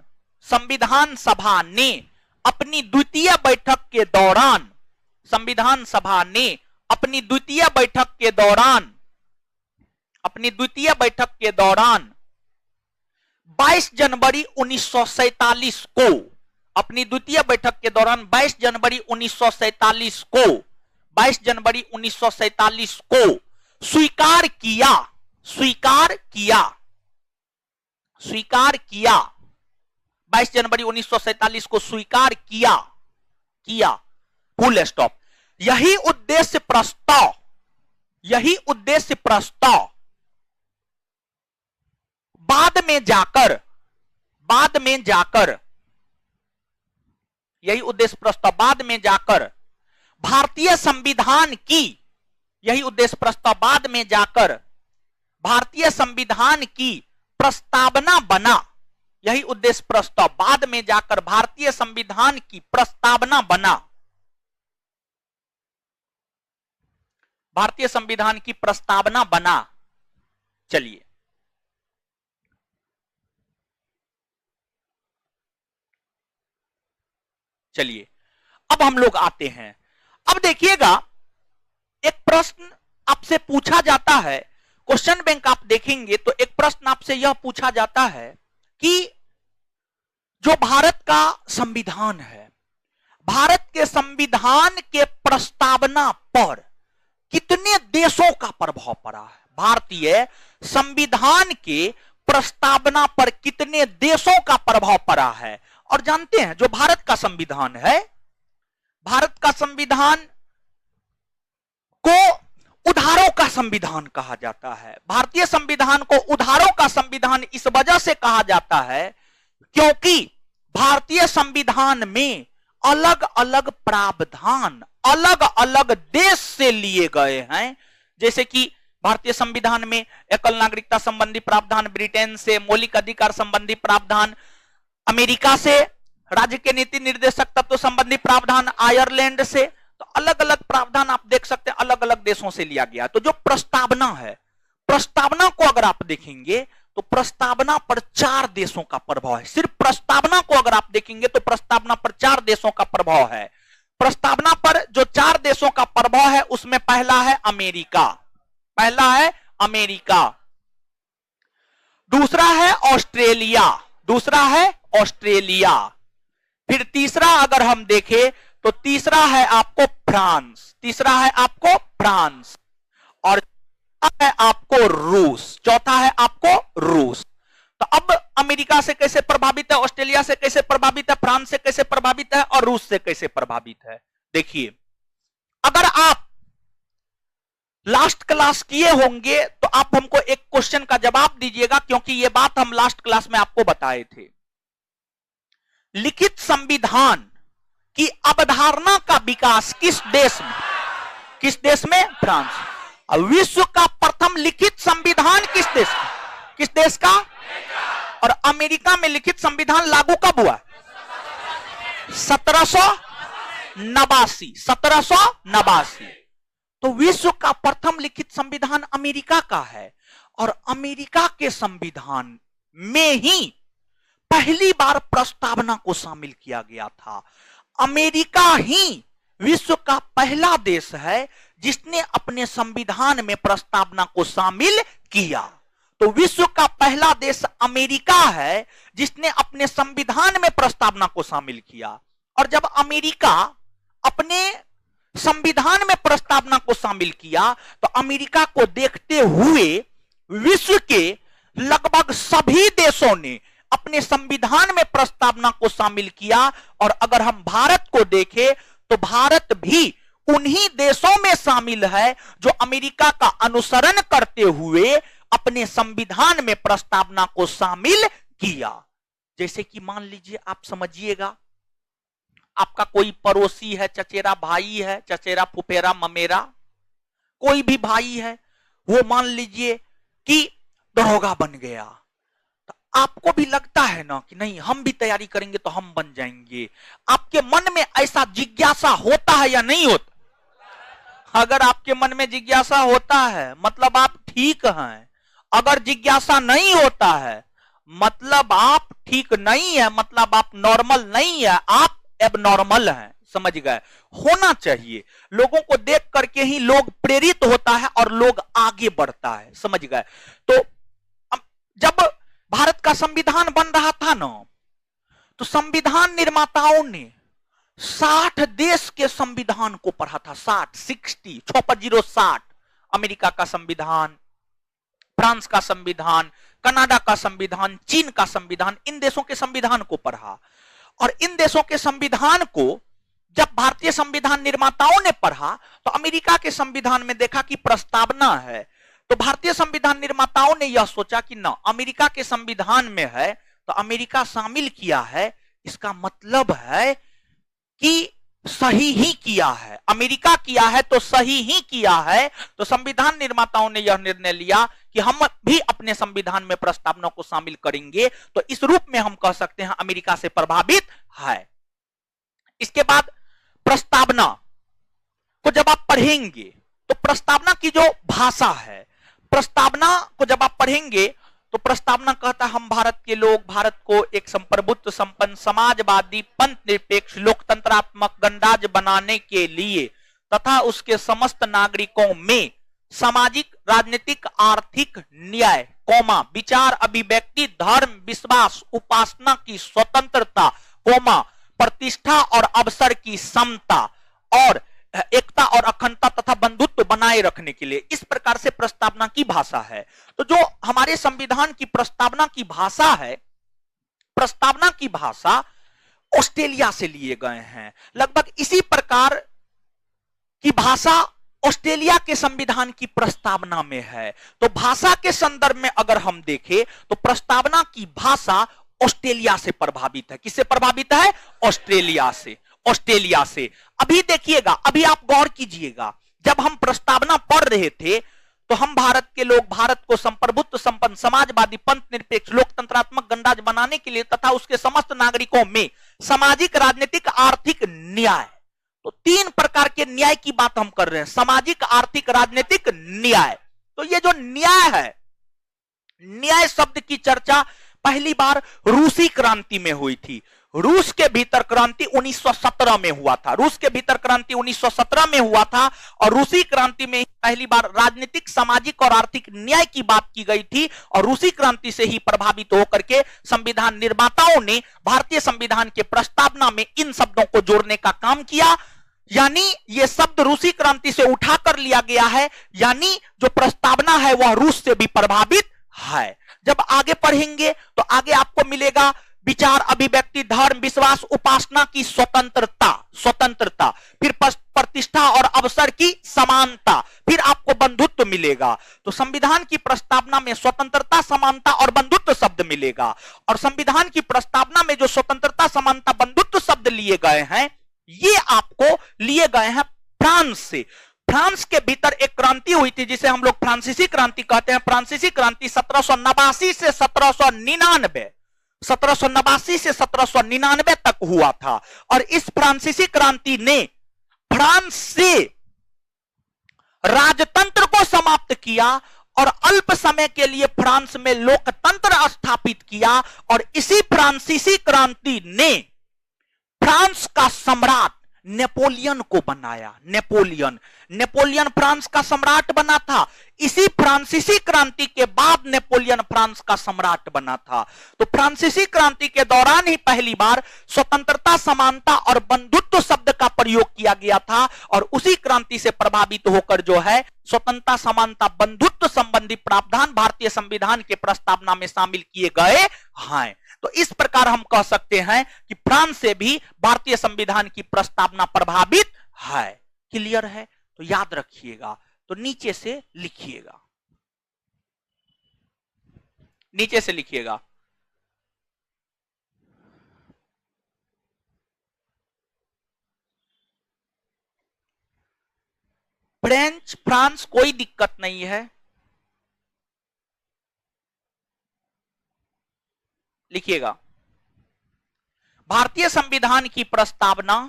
A: संविधान सभा ने अपनी द्वितीय बैठक के दौरान, संविधान सभा ने अपनी द्वितीय बैठक के दौरान, अपनी द्वितीय बैठक के दौरान 22 जनवरी 1947 को, अपनी द्वितीय बैठक के दौरान 22 जनवरी 1947 को, 22 जनवरी 1947 को स्वीकार किया, स्वीकार किया, स्वीकार किया, 22 जनवरी 1947 को स्वीकार किया, किया, फुल स्टॉप। यही उद्देश्य प्रस्ताव, यही उद्देश्य प्रस्ताव बाद में जाकर, यही उद्देश्य प्रस्ताव बाद में जाकर भारतीय संविधान की, यही उद्देश्य प्रस्ताव बाद में जाकर भारतीय संविधान की प्रस्तावना बना, यही उद्देश्य प्रस्ताव बाद में जाकर भारतीय संविधान की प्रस्तावना बना, भारतीय संविधान की प्रस्तावना बना। चलिए चलिए अब हम लोग आते हैं। अब देखिएगा, एक प्रश्न आपसे पूछा जाता है, क्वेश्चन बैंक आप देखेंगे तो एक प्रश्न आपसे यह पूछा जाता है कि जो भारत का संविधान है, भारत के संविधान के प्रस्तावना पर कितने देशों का प्रभाव पड़ा है? भारतीय संविधान के प्रस्तावना पर कितने देशों का प्रभाव पड़ा है? और जानते हैं जो भारत का संविधान है, भारत का संविधान को उधारों का संविधान कहा जाता है। भारतीय संविधान को उधारों का संविधान इस वजह से कहा जाता है क्योंकि भारतीय संविधान में अलग अलग प्रावधान अलग अलग देश से लिए गए हैं। जैसे कि भारतीय संविधान में एकल नागरिकता संबंधी प्रावधान ब्रिटेन से, मौलिक अधिकार संबंधी प्रावधान अमेरिका से, राज्य के नीति निर्देशक तत्व संबंधी प्रावधान आयरलैंड से, तो अलग अलग प्रावधान आप देख सकते हैं अलग अलग देशों से लिया गया। तो जो प्रस्तावना है, प्रस्तावना को अगर आप देखेंगे तो प्रस्तावना पर 4 देशों का प्रभाव है। सिर्फ प्रस्तावना को अगर आप देखेंगे तो प्रस्तावना पर 4 देशों का प्रभाव है। प्रस्तावना पर जो 4 देशों का प्रभाव है उसमें पहला है अमेरिका, पहला है अमेरिका, दूसरा है ऑस्ट्रेलिया, दूसरा है ऑस्ट्रेलिया, फिर तीसरा अगर हम देखें तो तीसरा है आपको फ्रांस, तीसरा है आपको फ्रांस, और चौथा है आपको रूस, चौथा है आपको रूस। तो अब अमेरिका से कैसे प्रभावित है, ऑस्ट्रेलिया से कैसे प्रभावित है, फ्रांस से कैसे प्रभावित है और रूस से कैसे प्रभावित है? देखिए, अगर आप लास्ट क्लास किए होंगे तो आप हमको एक क्वेश्चन का जवाब दीजिएगा, क्योंकि यह बात हम लास्ट क्लास में आपको बताए थे। लिखित संविधान की अवधारणा का विकास किस देश में, किस देश में? फ्रांस। विश्व का प्रथम लिखित संविधान किस देश का, किस देश का? और अमेरिका में लिखित संविधान लागू कब हुआ? 1789, 1789। तो विश्व का प्रथम लिखित संविधान अमेरिका का है, और अमेरिका के संविधान में ही पहली बार प्रस्तावना को शामिल किया गया था। अमेरिका ही विश्व का पहला देश है जिसने अपने संविधान में प्रस्तावना को शामिल किया। तो विश्व का पहला देश अमेरिका है जिसने अपने संविधान में प्रस्तावना को शामिल किया। और जब अमेरिका अपने संविधान में प्रस्तावना को शामिल किया तो अमेरिका को देखते हुए विश्व के लगभग सभी देशों ने अपने संविधान में प्रस्तावना को शामिल किया। और अगर हम भारत को देखें तो भारत भी उन्हीं देशों में शामिल है जो अमेरिका का अनुसरण करते हुए अपने संविधान में प्रस्तावना को शामिल किया। जैसे कि मान लीजिए, आप समझिएगा, आपका कोई पड़ोसी है, चचेरा भाई है, चचेरा फुफेरा ममेरा, कोई भी भाई है वो मान लीजिए कि दरोगा बन गया, तो आपको भी लगता है ना कि नहीं हम भी तैयारी करेंगे तो हम बन जाएंगे। आपके मन में ऐसा जिज्ञासा होता है या नहीं होता? अगर आपके मन में जिज्ञासा होता है मतलब आप ठीक हैं, अगर जिज्ञासा नहीं होता है मतलब आप ठीक नहीं है, मतलब आप नॉर्मल नहीं है, आप एबनॉर्मल हैं। समझ गए? होना चाहिए, लोगों को देख करके ही लोग प्रेरित होता है और लोग आगे बढ़ता है। समझ गए? तो जब भारत का संविधान बन रहा था ना, तो संविधान निर्माताओं ने 60 देश के संविधान को पढ़ा था। 60 अमेरिका का संविधान, फ्रांस का संविधान, कनाडा का संविधान, चीन का संविधान, इन देशों के संविधान को पढ़ा। और इन देशों के संविधान को जब भारतीय संविधान निर्माताओं ने पढ़ा तो अमेरिका के संविधान में देखा कि प्रस्तावना है, तो भारतीय संविधान निर्माताओं ने यह सोचा कि ना, अमेरिका के संविधान में है तो अमेरिका शामिल किया है, इसका मतलब है कि सही ही किया है, अमेरिका किया है तो सही ही किया है। तो संविधान निर्माताओं ने यह निर्णय लिया कि हम भी अपने संविधान में प्रस्तावना को शामिल करेंगे। तो इस रूप में हम कह सकते हैं अमेरिका से प्रभावित है। इसके बाद प्रस्तावना को जब आप पढ़ेंगे तो प्रस्तावना की जो भाषा है, प्रस्तावना को जब आप पढ़ेंगे तो प्रस्तावना कहता है हम भारत के लोग भारत को एक संप्रभुत्व संपन्न समाजवादी पंथ निरपेक्ष लोकतंत्रात्मक गणराज्य बनाने के लिए तथा उसके समस्त नागरिकों में सामाजिक राजनीतिक आर्थिक न्याय कोमा विचार अभिव्यक्ति धर्म विश्वास उपासना की स्वतंत्रता कोमा प्रतिष्ठा और अवसर की समता और एकता और अखंडता तथा बंधुत्व बनाए रखने के लिए, इस प्रकार से प्रस्तावना की भाषा है। तो जो हमारे संविधान की प्रस्तावना की भाषा है, प्रस्तावना की भाषा ऑस्ट्रेलिया से लिए गए हैं। लगभग इसी प्रकार की भाषा ऑस्ट्रेलिया के संविधान की प्रस्तावना में है। तो भाषा के संदर्भ में अगर हम देखें तो प्रस्तावना की भाषा ऑस्ट्रेलिया से प्रभावित है। किससे प्रभावित है? ऑस्ट्रेलिया से। ऑस्ट्रेलिया से। अभी देखिएगा, अभी आप गौर कीजिएगा, जब हम प्रस्तावना पढ़ रहे थे तो हम भारत के लोग भारत को संप्रभुत्व संपन्न समाजवादी पंथ निरपेक्ष लोकतंत्रात्मक गणराज्य बनाने के लिए तथा उसके समस्त नागरिकों में सामाजिक राजनीतिक आर्थिक न्याय, तो 3 प्रकार के न्याय की बात हम कर रहे हैं, सामाजिक आर्थिक राजनीतिक न्याय। तो ये जो न्याय है, न्याय शब्द की चर्चा पहली बार रूसी क्रांति में हुई थी। रूस के भीतर क्रांति 1917 में हुआ था। रूस के भीतर क्रांति 1917 में हुआ था और रूसी क्रांति में पहली बार राजनीतिक सामाजिक और आर्थिक न्याय की बात की गई थी। और रूसी क्रांति से ही प्रभावित होकर के संविधान निर्माताओं ने भारतीय संविधान के प्रस्तावना में इन शब्दों को जोड़ने का काम किया। यानी ये शब्द रूसी क्रांति से उठाकर लिया गया है, यानी जो प्रस्तावना है वह रूस से भी प्रभावित है। जब आगे पढ़ेंगे तो आगे आपको मिलेगा विचार अभिव्यक्ति धर्म विश्वास उपासना की स्वतंत्रता, स्वतंत्रता, फिर प्रतिष्ठा और अवसर की समानता, फिर आपको बंधुत्व मिलेगा। तो संविधान की प्रस्तावना में स्वतंत्रता समानता और बंधुत्व शब्द मिलेगा। और संविधान की प्रस्तावना में जो स्वतंत्रता समानता बंधुत्व शब्द लिए गए हैं, ये आपको लिए गए हैं फ्रांस से। फ्रांस के भीतर एक क्रांति हुई थी जिसे हम लोग फ्रांसीसी क्रांति कहते हैं। फ्रांसीसी क्रांति 1789 से 1799 1789 से 1799 तक हुआ था। और इस फ्रांसीसी क्रांति ने फ्रांस से राजतंत्र को समाप्त किया और अल्प समय के लिए फ्रांस में लोकतंत्र स्थापित किया। और इसी फ्रांसीसी क्रांति ने फ्रांस का सम्राट नेपोलियन को बनाया। नेपोलियन फ्रांस का सम्राट बना था। इसी फ्रांसीसी क्रांति के बाद नेपोलियन फ्रांस का सम्राट बना था। तो फ्रांसीसी क्रांति के दौरान ही पहली बार स्वतंत्रता समानता और बंधुत्व शब्द का प्रयोग किया गया था। और उसी क्रांति से प्रभावित होकर जो है स्वतंत्रता समानता बंधुत्व संबंधी प्रावधान भारतीय संविधान के प्रस्तावना में शामिल किए गए हैं। तो इस प्रकार हम कह सकते हैं कि फ्रांस से भी भारतीय संविधान की प्रस्तावना प्रभावित है। क्लियर है? तो याद रखिएगा। तो नीचे से लिखिएगा, नीचे से लिखिएगा। फ्रेंच, फ्रांस, कोई दिक्कत नहीं है, लिखिएगा। भारतीय संविधान की प्रस्तावना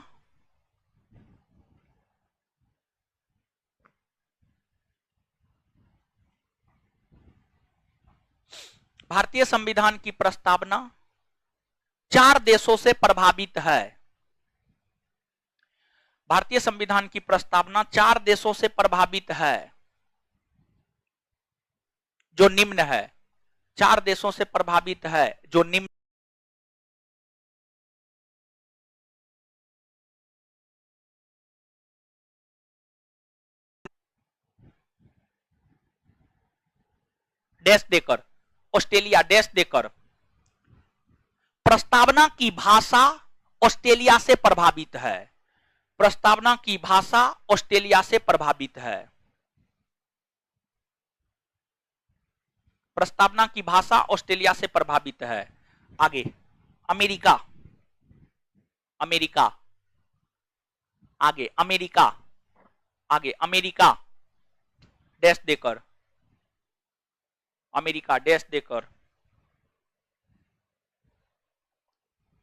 A: भारतीय संविधान की प्रस्तावना 4 देशों से प्रभावित है। भारतीय संविधान की प्रस्तावना 4 देशों से प्रभावित है, जो निम्न है। 4 देशों से प्रभावित है, जो निम्न डैश देकर, ऑस्ट्रेलिया डैश देकर, प्रस्तावना की भाषा ऑस्ट्रेलिया से प्रभावित है। प्रस्तावना की भाषा ऑस्ट्रेलिया से प्रभावित है। प्रस्तावना की भाषा ऑस्ट्रेलिया से प्रभावित है। आगे अमेरिका, अमेरिका, आगे अमेरिका, आगे अमेरिका डैश देकर, अमेरिका डैश देकर,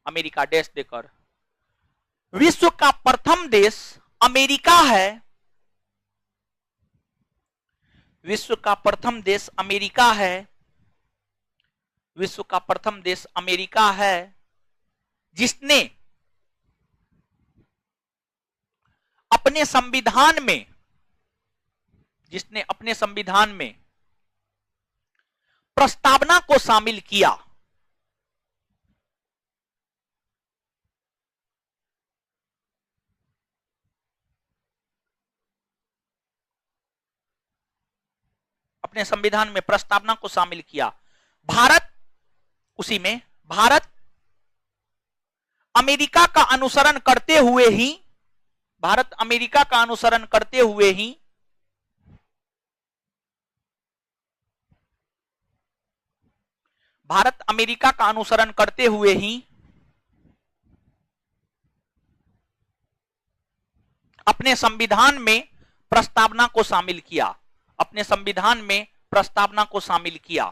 A: अमेरिका डैश देकर, विश्व का प्रथम देश अमेरिका है। विश्व का प्रथम देश अमेरिका है। विश्व का प्रथम देश अमेरिका है, जिसने अपने संविधान में, जिसने अपने संविधान में प्रस्तावना को शामिल किया। अपने संविधान में प्रस्तावना को शामिल किया। भारत उसी में, भारत अमेरिका का अनुसरण करते हुए ही, भारत अमेरिका का अनुसरण करते हुए ही भारत अमेरिका का अनुसरण करते हुए ही अपने संविधान में प्रस्तावना को शामिल किया। अपने संविधान में प्रस्तावना को शामिल किया।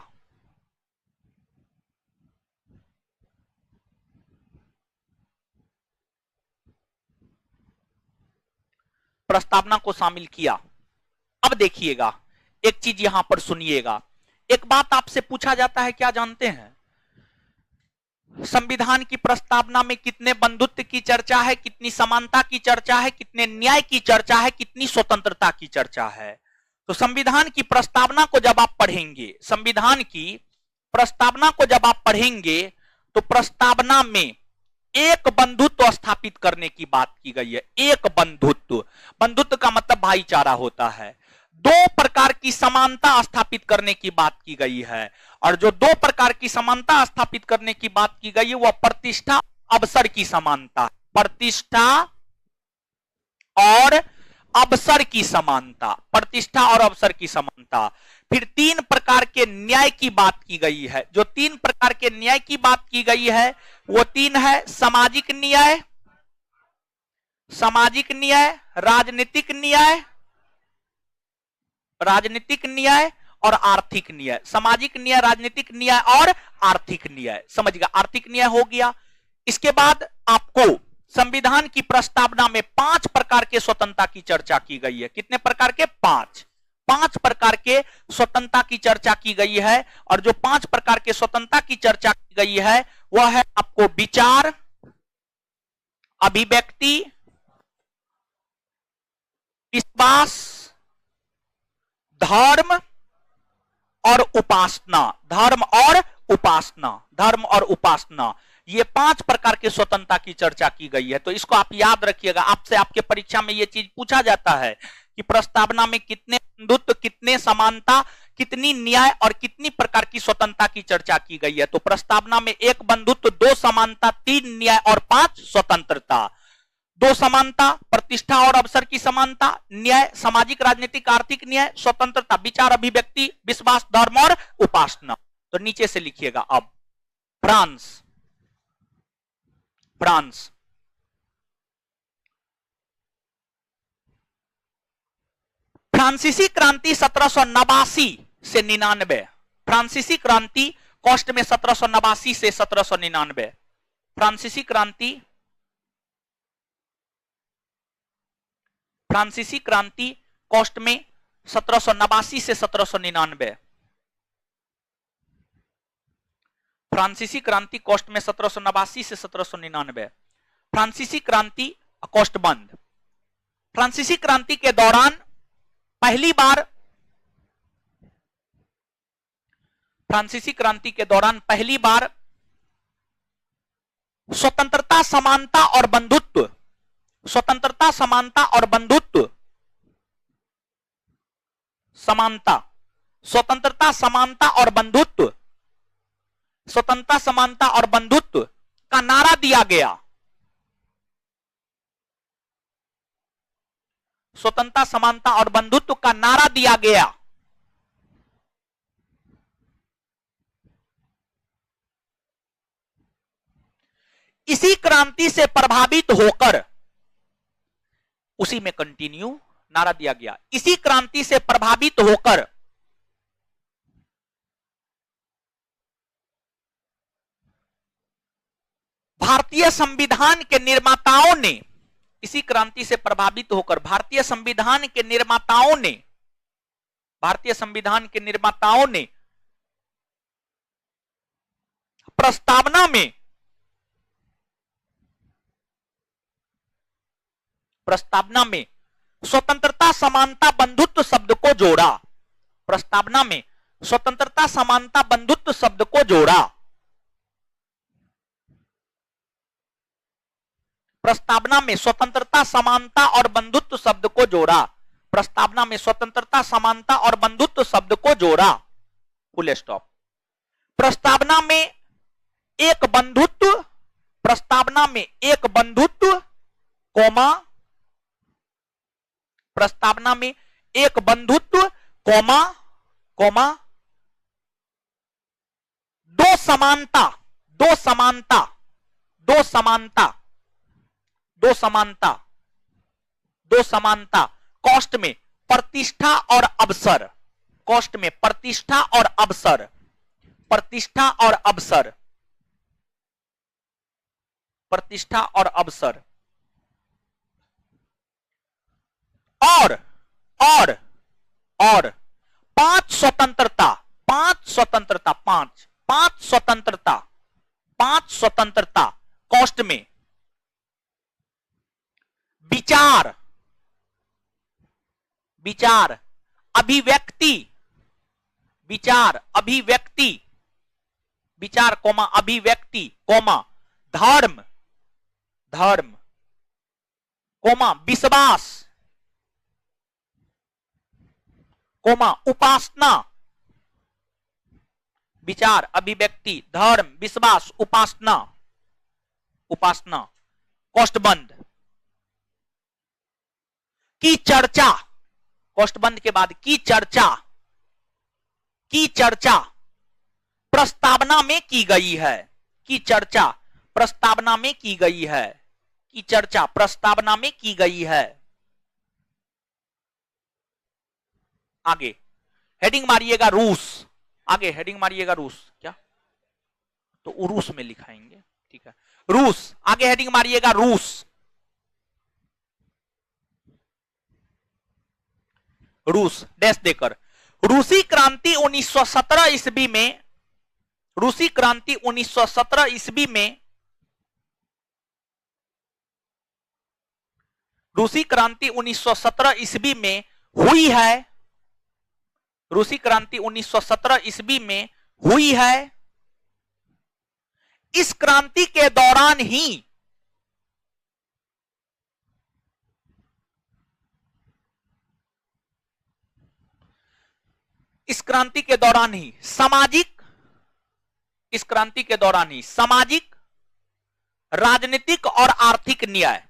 A: प्रस्तावना को शामिल किया। अब देखिएगा, एक चीज यहां पर सुनिएगा। एक बात आपसे पूछा जाता है, क्या जानते हैं? संविधान की प्रस्तावना में कितने बंधुत्व की चर्चा है, कितनी समानता की चर्चा है, कितने न्याय की चर्चा है, कितनी स्वतंत्रता की चर्चा है। तो संविधान की प्रस्तावना को जब आप पढ़ेंगे, संविधान की प्रस्तावना को जब आप पढ़ेंगे, तो प्रस्तावना में एक बंधुत्व स्थापित करने की बात की गई है। एक बंधुत्व, बंधुत्व का मतलब भाईचारा होता है। 2 प्रकार की समानता स्थापित करने की बात की गई है, और जो 2 प्रकार की समानता स्थापित करने की बात की गई है वह प्रतिष्ठा, अवसर की समानता, प्रतिष्ठा और अवसर की समानता, प्रतिष्ठा और अवसर की समानता। फिर 3 प्रकार के न्याय की बात की गई है। जो 3 प्रकार के न्याय की बात की गई है वो 3 है: सामाजिक न्याय, सामाजिक न्याय, राजनीतिक न्याय, राजनीतिक न्याय और आर्थिक न्याय। सामाजिक न्याय, राजनीतिक न्याय और आर्थिक न्याय। समझिएगा, आर्थिक न्याय हो गया। इसके बाद आपको संविधान की प्रस्तावना में 5 प्रकार के स्वतंत्रता की चर्चा की गई है। कितने प्रकार के? 5 प्रकार के स्वतंत्रता की चर्चा की गई है। और जो 5 प्रकार के स्वतंत्रता की चर्चा की गई है वह है आपको विचार, अभिव्यक्ति, विश्वास, धर्म और उपासना। धर्म और उपासना, धर्म और उपासना, ये 5 प्रकार के स्वतंत्रता की चर्चा की गई है। तो इसको आप याद रखिएगा। आपसे आपके परीक्षा में ये चीज पूछा जाता है कि प्रस्तावना में कितने बंधुत्व, कितने समानता, कितनी न्याय और कितनी प्रकार की स्वतंत्रता की चर्चा की गई है। तो प्रस्तावना में 1 बंधुत्व, 2 समानता, 3 न्याय और 5 स्वतंत्रता। 2 समानता, प्रतिष्ठा और अवसर की समानता, न्याय, सामाजिक, राजनीतिक, आर्थिक न्याय, स्वतंत्रता, विचार, अभिव्यक्ति, विश्वास, धर्म और उपासना। तो नीचे से लिखिएगा अब फ्रांस, फ्रांसीसी क्रांति 1789 से 99। फ्रांसीसी क्रांति कॉस्ट में 1789 से 1799। फ्रांसीसी क्रांति कॉस्ट में 1789 से 1799। फ्रांसीसी क्रांति कॉस्ट में 1789 से 1799। फ्रांसीसी क्रांति कॉस्ट बंद। फ्रांसीसी क्रांति के दौरान पहली बार स्वतंत्रता, समानता और बंधुत्व, स्वतंत्रता, समानता और बंधुत्व, स्वतंत्रता, समानता और बंधुत्व, स्वतंत्रता, समानता और बंधुत्व का नारा दिया गया। स्वतंत्रता, समानता और बंधुत्व का नारा दिया गया। इसी क्रांति से प्रभावित होकर, उसी में कंटिन्यू नारा दिया गया। इसी क्रांति से प्रभावित होकर भारतीय संविधान के निर्माताओं ने, इसी क्रांति से प्रभावित होकर भारतीय संविधान के निर्माताओं ने प्रस्तावना में स्वतंत्रता, समानता, बंधुत्व शब्द को जोड़ा। प्रस्तावना में स्वतंत्रता, समानता, बंधुत्व शब्द को जोड़ा। प्रस्तावना में स्वतंत्रता, समानता और बंधुत्व शब्द को जोड़ा। प्रस्तावना में स्वतंत्रता, समानता और बंधुत्व शब्द को जोड़ा। Full stop. प्रस्तावना में एक बंधुत्व, प्रस्तावना में एक बंधुत्व, कोमा, प्रस्तावना में एक बंधुत्व, कोमा, कोमा, दो समानता, दो समानता, दो समानता, दो समानता, दो समानता, कॉस्ट में प्रतिष्ठा और अवसर, कॉस्ट में प्रतिष्ठा और अवसर, प्रतिष्ठा और अवसर, प्रतिष्ठा और अवसर, और पांच स्वतंत्रता, पांच स्वतंत्रता, पांच स्वतंत्रता, पांच स्वतंत्रता, कॉस्ट में विचार, विचार, अभिव्यक्ति, विचार, अभिव्यक्ति, विचार कोमा अभिव्यक्ति, कोमा धर्म, धर्म, कोमा विश्वास, कोमा उपासना, विचार, अभिव्यक्ति, धर्म, विश्वास, उपासना, उपासना, कॉस्ट बंद की चर्चा, कॉस्ट बंद के बाद की चर्चा, की चर्चा प्रस्तावना में की गई है, की चर्चा प्रस्तावना में की गई है, की चर्चा प्रस्तावना में की गई है। आगे हेडिंग मारिएगा रूस, आगे हेडिंग मारिएगा रूस, क्या तो रूस में लिखाएंगे, ठीक है, रूस, आगे हेडिंग मारिएगा रूस, रूस डैश देकर। रूसी क्रांति 1917 ईस्वी में, रूसी क्रांति 1917 ईस्वी में, रूसी क्रांति 1917 ईस्वी में हुई है, रूसी क्रांति 1917 ईस्वी में हुई है। इस क्रांति के दौरान ही इस क्रांति के दौरान ही सामाजिक, इस क्रांति के दौरान ही सामाजिक, राजनीतिक और आर्थिक न्याय,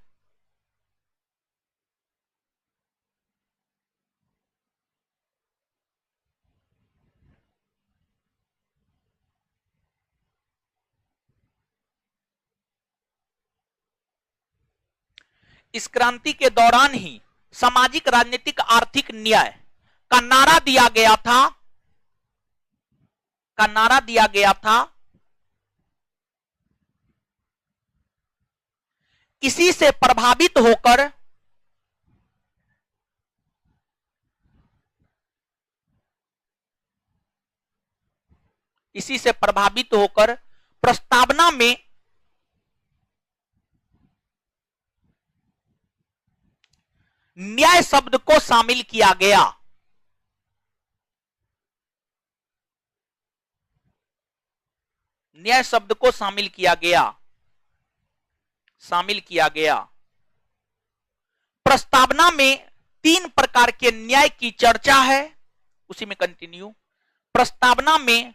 A: इस क्रांति के दौरान ही सामाजिक, राजनीतिक, आर्थिक न्याय का नारा दिया गया था, इसी से प्रभावित होकर प्रस्तावना में न्याय शब्द को शामिल किया गया। न्याय शब्द को शामिल किया गया। प्रस्तावना में 3 प्रकार के न्याय की चर्चा है। उसी में कंटिन्यू। प्रस्तावना में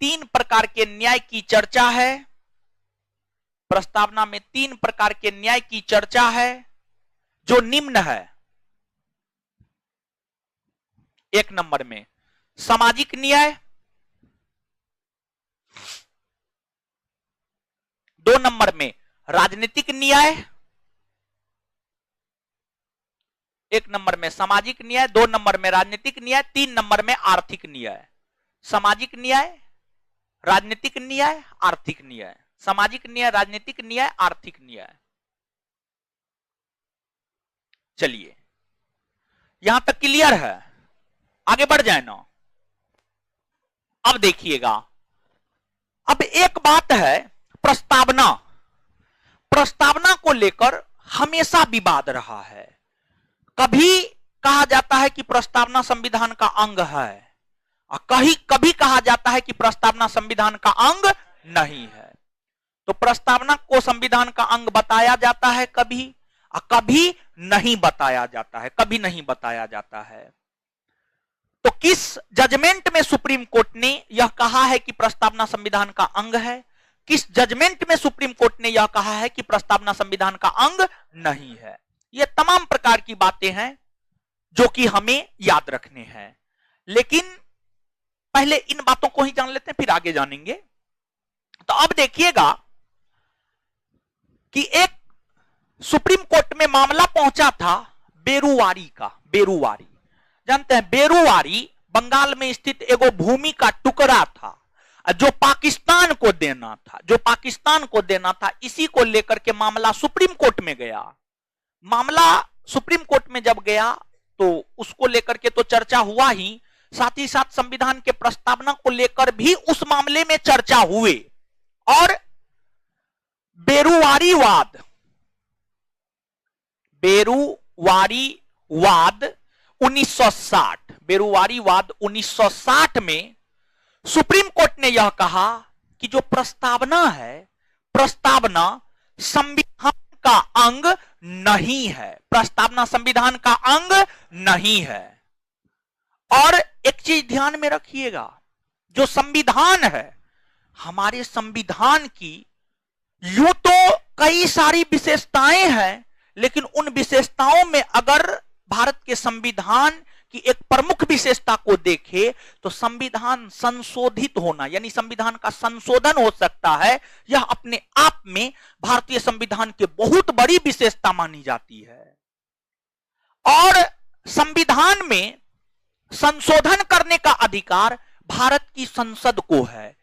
A: 3 प्रकार के न्याय की चर्चा है। प्रस्तावना में 3 प्रकार के न्याय की चर्चा है, जो निम्न है। 1 नंबर में सामाजिक न्याय, 2 नंबर में राजनीतिक न्याय, 1 नंबर में सामाजिक न्याय, 2 नंबर में राजनीतिक न्याय, 3 नंबर में आर्थिक न्याय। सामाजिक न्याय, राजनीतिक न्याय, आर्थिक न्याय। सामाजिक न्याय, राजनीतिक न्याय, आर्थिक न्याय। चलिए, यहां तक क्लियर है? आगे बढ़ जाए ना। अब देखिएगा, अब एक बात है, प्रस्तावना को लेकर हमेशा विवाद रहा है। कभी कहा जाता है कि प्रस्तावना संविधान का अंग है, और कभी कहा जाता है कि प्रस्तावना संविधान का अंग नहीं है। तो प्रस्तावना को संविधान का अंग बताया जाता है कभी, और कभी नहीं बताया जाता है। तो किस जजमेंट में सुप्रीम कोर्ट ने यह कहा है कि प्रस्तावना संविधान का अंग है, किस जजमेंट में सुप्रीम कोर्ट ने यह कहा है कि प्रस्तावना संविधान का अंग नहीं है? ये तमाम प्रकार की बातें हैं जो कि हमें याद रखने हैं। लेकिन पहले इन बातों को ही जान लेते हैं, फिर आगे जानेंगे। तो अब देखिएगा कि एक सुप्रीम कोर्ट में मामला पहुंचा था बेरुवारी का। बेरुवारी जानते हैं? बेरुवारी बंगाल में स्थित एगो भूमि का टुकड़ा था जो पाकिस्तान को देना था। इसी को लेकर के मामला सुप्रीम कोर्ट में गया। मामला सुप्रीम कोर्ट में जब गया तो उसको लेकर के तो चर्चा हुआ ही, साथ ही साथ संविधान के प्रस्तावना को लेकर भी उस मामले में चर्चा हुए। और बेरुवारीवाद 1960 में सुप्रीम कोर्ट ने यह कहा कि जो प्रस्तावना है, प्रस्तावना संविधान का अंग नहीं है। प्रस्तावना संविधान का अंग नहीं है। और एक चीज ध्यान में रखिएगा, जो संविधान है, हमारे संविधान की यूं तो कई सारी विशेषताएं हैं, लेकिन उन विशेषताओं में अगर भारत के संविधान की एक प्रमुख विशेषता को देखे तो संविधान संशोधित होना, यानी संविधान का संशोधन हो सकता है। यह अपने आप में भारतीय संविधान की बहुत बड़ी विशेषता मानी जाती है। और संविधान में संशोधन करने का अधिकार भारत की संसद को है।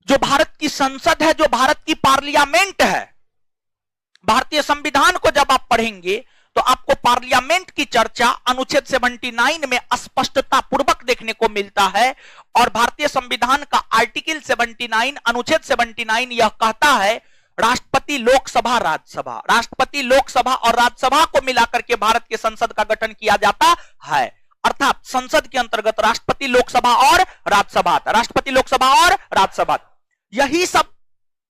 A: जो भारत की संसद है, जो भारत की पार्लियामेंट है, भारतीय संविधान को जब आप पढ़ेंगे तो आपको पार्लियामेंट की चर्चा अनुच्छेद 79 में स्पष्टता पूर्वक देखने को मिलता है। और भारतीय संविधान का आर्टिकल 79, अनुच्छेद 79 यह कहता है, राष्ट्रपति, लोकसभा, राज्यसभा, राष्ट्रपति, लोकसभा और राज्यसभा को मिलाकर के भारत के संसद का गठन किया जाता है। अर्थात संसद के अंतर्गत राष्ट्रपति, लोकसभा और राज्यसभा, राष्ट्रपति, लोकसभा और राज्यसभा, यही सब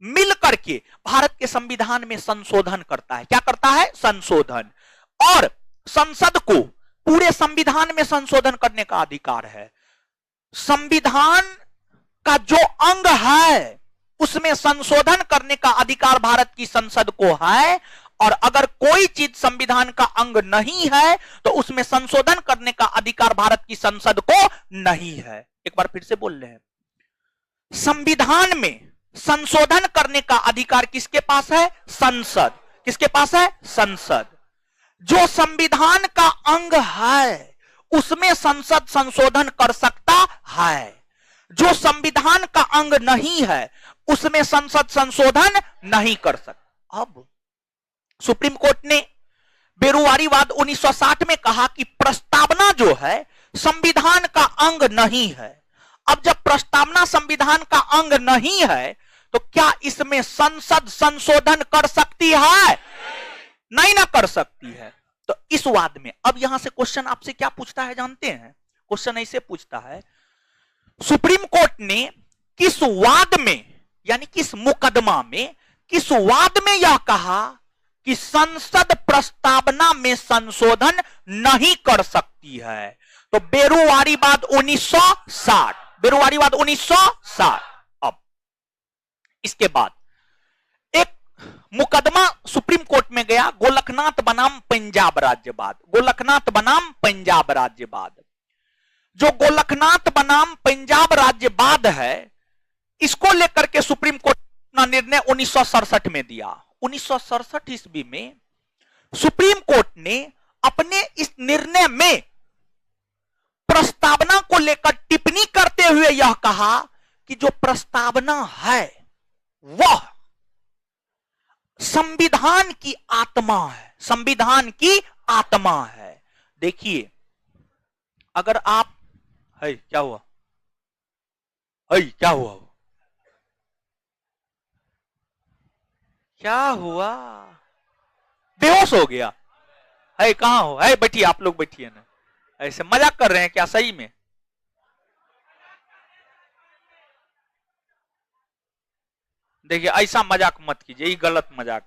A: मिलकर के भारत के संविधान में संशोधन करता है। क्या करता है? संशोधन। और संसद को पूरे संविधान में संशोधन करने का अधिकार है। संविधान का जो अंग है उसमें संशोधन करने का अधिकार भारत की संसद को है। और अगर कोई चीज संविधान का अंग नहीं है तो उसमें संशोधन करने का अधिकार भारत की संसद को नहीं है। एक बार फिर से बोल रहे हैं, संविधान में संशोधन करने का अधिकार किसके पास है? संसद। किसके पास है? संसद। जो संविधान का अंग है उसमें संसद संशोधन कर सकता है, जो संविधान का अंग नहीं है उसमें संसद संशोधन नहीं कर सकता। अब सुप्रीम कोर्ट ने बेरुवारीवाद 1960 में कहा कि प्रस्तावना जो है संविधान का अंग नहीं है। अब जब प्रस्तावना संविधान का अंग नहीं है तो क्या इसमें संसद संशोधन कर सकती है? नहीं ना कर सकती है। तो इस वाद में अब यहां से क्वेश्चन आपसे क्या पूछता है जानते हैं? क्वेश्चन ऐसे पूछता है, सुप्रीम कोर्ट ने किस वाद में यानी किस मुकदमा में, किस वाद में यह कहा कि संसद प्रस्तावना में संशोधन नहीं कर सकती है? तो बेरुवारीवाद 1960, बेरुवारीवाद 1960। अब इसके बाद एक मुकदमा सुप्रीम कोर्ट में गया, गोलकनाथ बनाम पंजाब राज्यवाद। गोलकनाथ बनाम पंजाब राज्यवाद। जो गोलकनाथ बनाम पंजाब राज्यवाद है इसको लेकर के सुप्रीम कोर्ट अपना निर्णय 1967 में दिया। 1967 ईस्वी में सुप्रीम कोर्ट ने अपने इस निर्णय में प्रस्तावना को लेकर टिप्पणी करते हुए यह कहा कि जो प्रस्तावना है वह संविधान की आत्मा है, संविधान की आत्मा है। देखिए अगर आप है क्या हुआ, है क्या हुआ, क्या हुआ, बेहोश हो गया है? कहां हो? है बैठिए, आप लोग बैठिए ना, ऐसे मजाक कर रहे हैं क्या सही में? देखिए ऐसा मजाक मत कीजिए, ये गलत मजाक।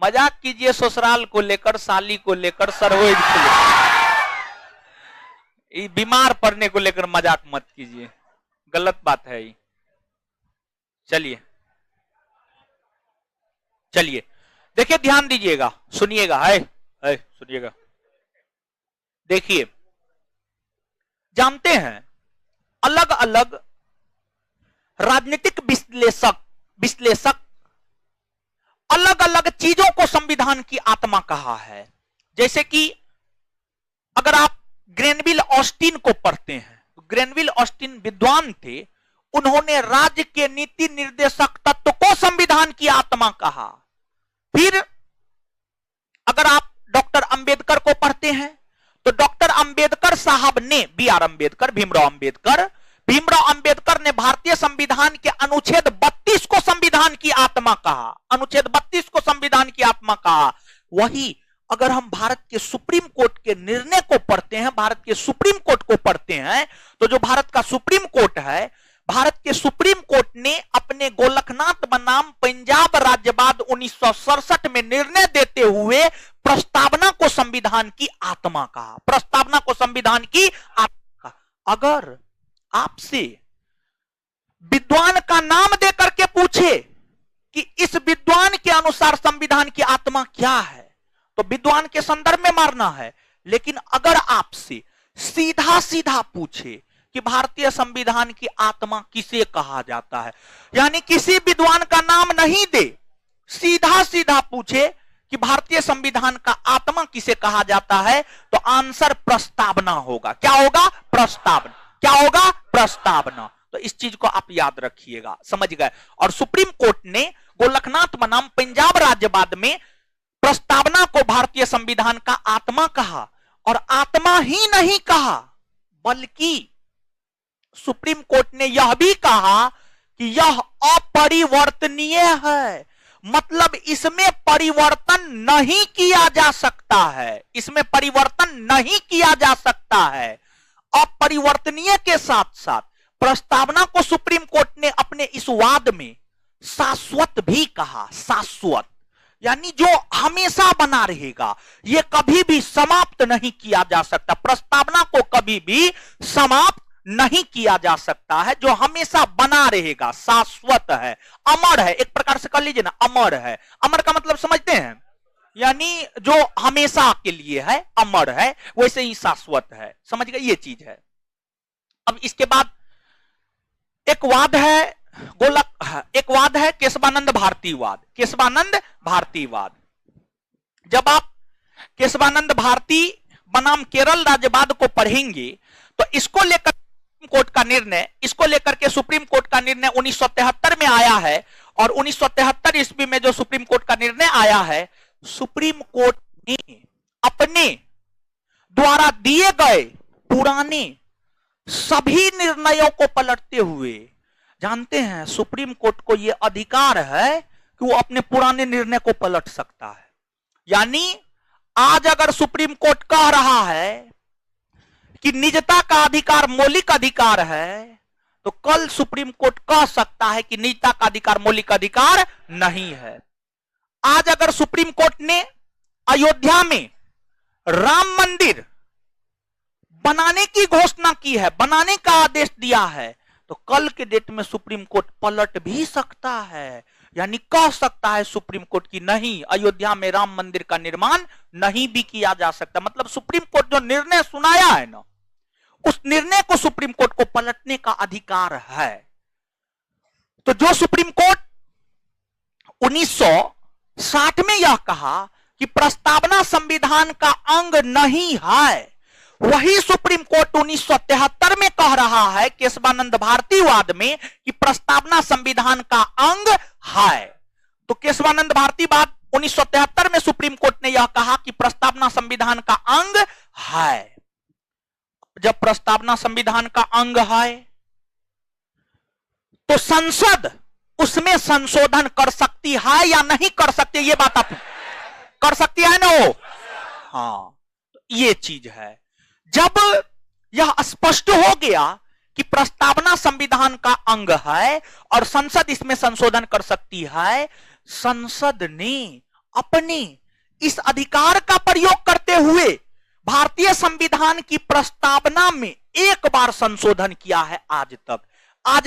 A: मजाक कीजिए ससुराल को लेकर, साली को लेकर, सरोज को लेकर, बीमार पड़ने को लेकर मजाक मत कीजिए, गलत बात है ये। चलिए चलिए देखिए, ध्यान दीजिएगा, सुनिएगा, है सुनिएगा। देखिए जानते हैं अलग अलग राजनीतिक विश्लेषक अलग अलग चीजों को संविधान की आत्मा कहा है। जैसे कि अगर आप ग्रेनविल ऑस्टिन को पढ़ते हैं, ग्रेनविल ऑस्टिन विद्वान थे, उन्होंने राज्य के नीति निर्देशक तत्व को संविधान की आत्मा कहा। फिर अगर आप डॉक्टर अंबेडकर को पढ़ते हैं तो डॉक्टर अंबेडकर साहब ने, बी.आर. अंबेडकर, भीमराव अंबेडकर ने भारतीय संविधान के अनुच्छेद 32 को संविधान की आत्मा कहा। अनुच्छेद 32 को संविधान की आत्मा कहा। वही अगर हम भारत के सुप्रीम कोर्ट के निर्णय को पढ़ते हैं, भारत के सुप्रीम कोर्ट को पढ़ते हैं, तो जो भारत का सुप्रीम कोर्ट है, भारत के सुप्रीम कोर्ट ने अपने गोलकनाथ बनाम पंजाब राज्यवाद 1967 में निर्णय देते हुए प्रस्तावना को संविधान की आत्मा कहा। प्रस्तावना को संविधान की आत्मा कहा। अगर आपसे विद्वान का नाम देकर के पूछे कि इस विद्वान के अनुसार संविधान की आत्मा क्या है, तो विद्वान के संदर्भ में मारना है। लेकिन अगर आपसे सीधा सीधा पूछे कि भारतीय संविधान की आत्मा किसे कहा जाता है, यानी किसी विद्वान का नाम नहीं दे, सीधा सीधा पूछे कि भारतीय संविधान का आत्मा किसे कहा जाता है, तो आंसर प्रस्तावना होगा। क्या होगा? प्रस्तावना। क्या होगा? प्रस्तावना। तो इस चीज को आप याद रखिएगा, समझ गए। और सुप्रीम कोर्ट ने गोलकनाथ बनाम पंजाब राज्यवाद में प्रस्तावना को भारतीय संविधान का आत्मा कहा। और आत्मा ही नहीं कहा, बल्कि सुप्रीम कोर्ट ने यह भी कहा कि यह अपरिवर्तनीय है, मतलब इसमें परिवर्तन नहीं किया जा सकता है, इसमें परिवर्तन नहीं किया जा सकता है। अपरिवर्तनीय के साथ साथ प्रस्तावना को सुप्रीम कोर्ट ने अपने इस वाद में शाश्वत भी कहा। शाश्वत यानी जो हमेशा बना रहेगा, यह कभी भी समाप्त नहीं किया जा सकता। प्रस्तावना को कभी भी समाप्त नहीं किया जा सकता है, जो हमेशा बना रहेगा, शाश्वत है, अमर है। एक प्रकार से कर लीजिए ना, अमर है। अमर का मतलब समझते हैं, यानी जो हमेशा के लिए है, अमर है, वैसे ही शाश्वत है। समझ गए, ये चीज है। अब इसके बाद एक वाद है एक वाद है केशवानंद भारतीवाद। केशवानंद भारतीवाद, जब आप केशवानंद भारती बनाम केरल राज्यवाद को पढ़ेंगे तो इसको लेकर कोर्ट का निर्णय, इसको लेकर के सुप्रीम कोर्ट का निर्णय 1973 में आया है। और 1973 ईस्वी में जो सुप्रीम कोर्ट का निर्णय आया है, सुप्रीम कोर्ट ने अपने द्वारा दिए गए पुराने सभी निर्णयों को पलटते हुए, जानते हैं सुप्रीम कोर्ट को यह अधिकार है कि वो अपने पुराने निर्णय को पलट सकता है। यानी आज अगर सुप्रीम कोर्ट कह रहा है कि निजता का अधिकार मौलिक अधिकार है, तो कल सुप्रीम कोर्ट कह सकता है कि निजता का अधिकार मौलिक अधिकार नहीं है। आज अगर सुप्रीम कोर्ट ने अयोध्या में राम मंदिर बनाने की घोषणा की है, बनाने का आदेश दिया है, तो कल के डेट में सुप्रीम कोर्ट पलट भी सकता है। यानी कह सकता है सुप्रीम कोर्ट की नहीं, अयोध्या में राम मंदिर का निर्माण नहीं भी किया जा सकता। मतलब सुप्रीम कोर्ट जो निर्णय सुनाया है ना, उस निर्णय को सुप्रीम कोर्ट को पलटने का अधिकार है। तो जो सुप्रीम कोर्ट 1960 में यह कहा कि प्रस्तावना संविधान का अंग नहीं है, वही सुप्रीम कोर्ट 1973 में कह रहा है केशवानंद भारतीवाद में कि प्रस्तावना संविधान का अंग है। तो केशवानंद भारतीवाद 1973 में सुप्रीम कोर्ट ने यह कहा कि प्रस्तावना संविधान का अंग है। जब प्रस्तावना संविधान का अंग है तो संसद उसमें संशोधन कर सकती है या नहीं कर सकती, ये बात आप कर सकती है ना वो? हाँ, ये चीज है। जब यह स्पष्ट हो गया कि प्रस्तावना संविधान का अंग है और संसद इसमें संशोधन कर सकती है, संसद ने अपने इस अधिकार का प्रयोग करते हुए भारतीय संविधान की प्रस्तावना में एक बार संशोधन किया है। आज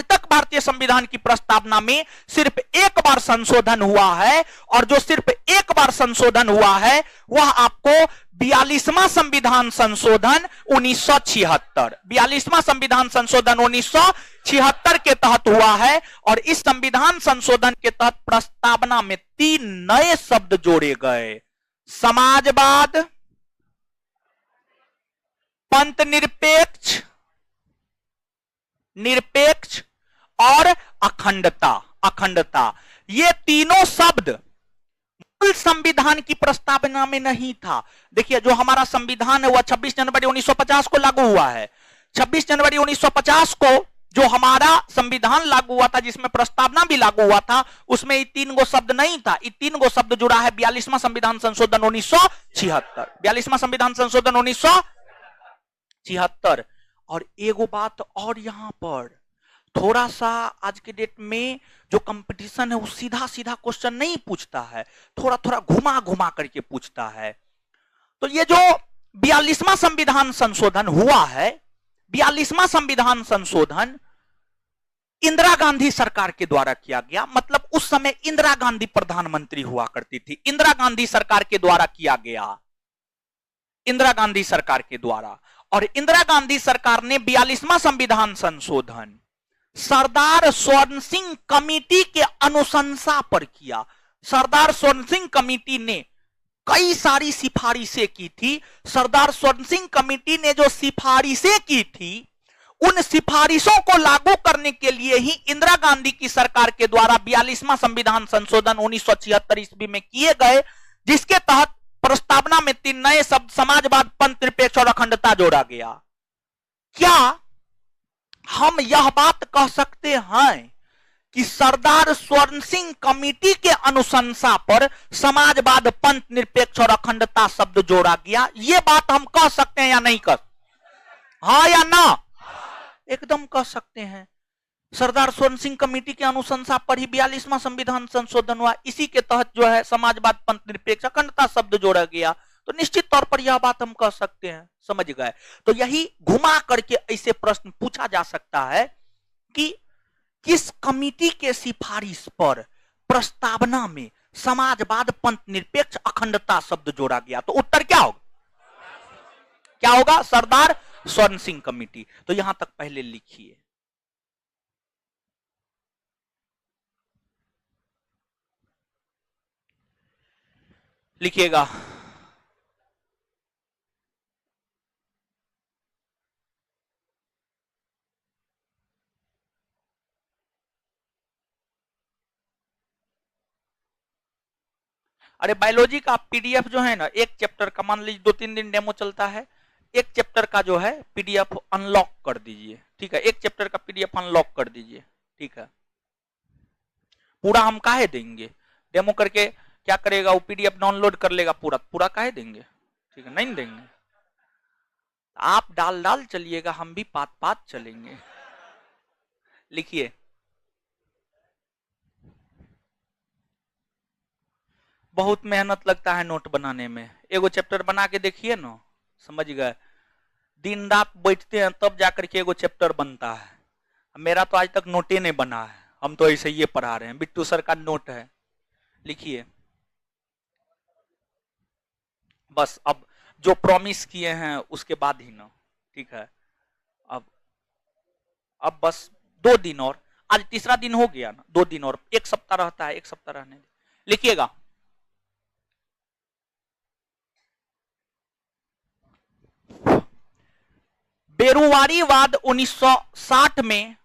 A: तक भारतीय संविधान की प्रस्तावना में सिर्फ एक बार संशोधन हुआ है, और जो सिर्फ एक बार संशोधन हुआ है वह आपको 42वां संविधान संशोधन 1976, 42वां संविधान संशोधन 1976 के तहत हुआ है। और इस संविधान संशोधन के तहत प्रस्तावना में 3 नए शब्द जोड़े गए: समाजवाद, पंथ निरपेक्ष और अखंडता। ये तीनों शब्द मूल संविधान की प्रस्तावना में नहीं था। देखिए, जो हमारा संविधान है वह 26 जनवरी 1950 को लागू हुआ है। 26 जनवरी 1950 को जो हमारा संविधान लागू हुआ था, जिसमें प्रस्तावना भी लागू हुआ था, उसमें ये 3 गो शब्द नहीं था। ये 3 गो शब्द जुड़ा है 42वां संविधान संशोधन 1976, 42वां संविधान संशोधन 1976। और एगो बात और, यहां पर थोड़ा सा आज के डेट में जो कंपटीशन है वो सीधा सीधा क्वेश्चन नहीं पूछता है, थोड़ा थोड़ा घुमा घुमा करके पूछता है। तो ये जो 42वां संविधान संशोधन हुआ है, 42वां संविधान संशोधन इंदिरा गांधी सरकार के द्वारा किया गया। मतलब उस समय इंदिरा गांधी प्रधानमंत्री हुआ करती थी, इंदिरा गांधी सरकार के द्वारा किया गया, इंदिरा गांधी सरकार के द्वारा। और इंदिरा गांधी सरकार ने 42वां संविधान संशोधन सरदार स्वर्ण सिंह कमेटी के अनुशंसा पर किया। सरदार स्वर्ण सिंह कमेटी ने कई सारी सिफारिशें की थी। सरदार स्वर्ण सिंह कमेटी ने जो सिफारिशें की थी, उन सिफारिशों को लागू करने के लिए ही इंदिरा गांधी की सरकार के द्वारा 42वां संविधान संशोधन 1976 ईस्वी में किए गए, जिसके तहत प्रस्तावना में 3 नए शब्द समाजवाद, पंथ निरपेक्ष और अखंडता जोड़ा गया। क्या हम यह बात कह सकते हैं कि सरदार स्वर्ण सिंह कमेटी के अनुशंसा पर समाजवाद, पंथ निरपेक्ष और अखंडता शब्द जोड़ा गया? यह बात हम कह सकते हैं या नहीं कह? हाँ या ना? एकदम कह सकते हैं। सरदार स्वर्ण सिंह कमेटी के अनुशंसा पर ही 42वां संविधान संशोधन हुआ। इसी के तहत जो है समाजवाद, पंथ निरपेक्ष, अखंडता शब्द जोड़ा गया। तो निश्चित तौर पर यह बात हम कह सकते हैं। समझ गए? तो यही घुमा करके ऐसे प्रश्न पूछा जा सकता है कि किस कमेटी के सिफारिश पर प्रस्तावना में समाजवाद, पंथ निरपेक्ष, अखंडता शब्द जोड़ा गया? तो उत्तर क्या होगा? क्या होगा? सरदार स्वर्ण सिंह कमेटी। तो यहां तक पहले लिखिए। लिखिएगा। अरे बायोलॉजी का पीडीएफ जो है ना, एक चैप्टर का मान लीजिए 2-3 दिन डेमो चलता है, एक चैप्टर का जो है पीडीएफ अनलॉक कर दीजिए, ठीक है, एक चैप्टर का पीडीएफ अनलॉक कर दीजिए, ठीक है। पूरा हम काहे देंगे, डेमो करके क्या करेगा वो, पीडीएफ डाउनलोड कर लेगा, पूरा पूरा काहे देंगे, ठीक है, नहीं देंगे। आप डाल डाल चलिएगा, हम भी पात पात चलेंगे। लिखिए, बहुत मेहनत लगता है नोट बनाने में, एगो चैप्टर बना के देखिए ना, समझ गए, दिन रात बैठते हैं तब जाकर के एगो चैप्टर बनता है। मेरा तो आज तक नोटे नहीं बना है, हम तो ऐसे ही पढ़ा रहे हैं, बिट्टू सर का नोट है। लिखिए, बस अब जो प्रॉमिस किए हैं उसके बाद ही ना, ठीक है। अब बस 2 दिन और, आज तीसरा दिन हो गया ना, 2 दिन और, 1 सप्ताह रहता है, 1 सप्ताह रहने दे। लिखिएगा, बेरुवारीवाद 1960 में,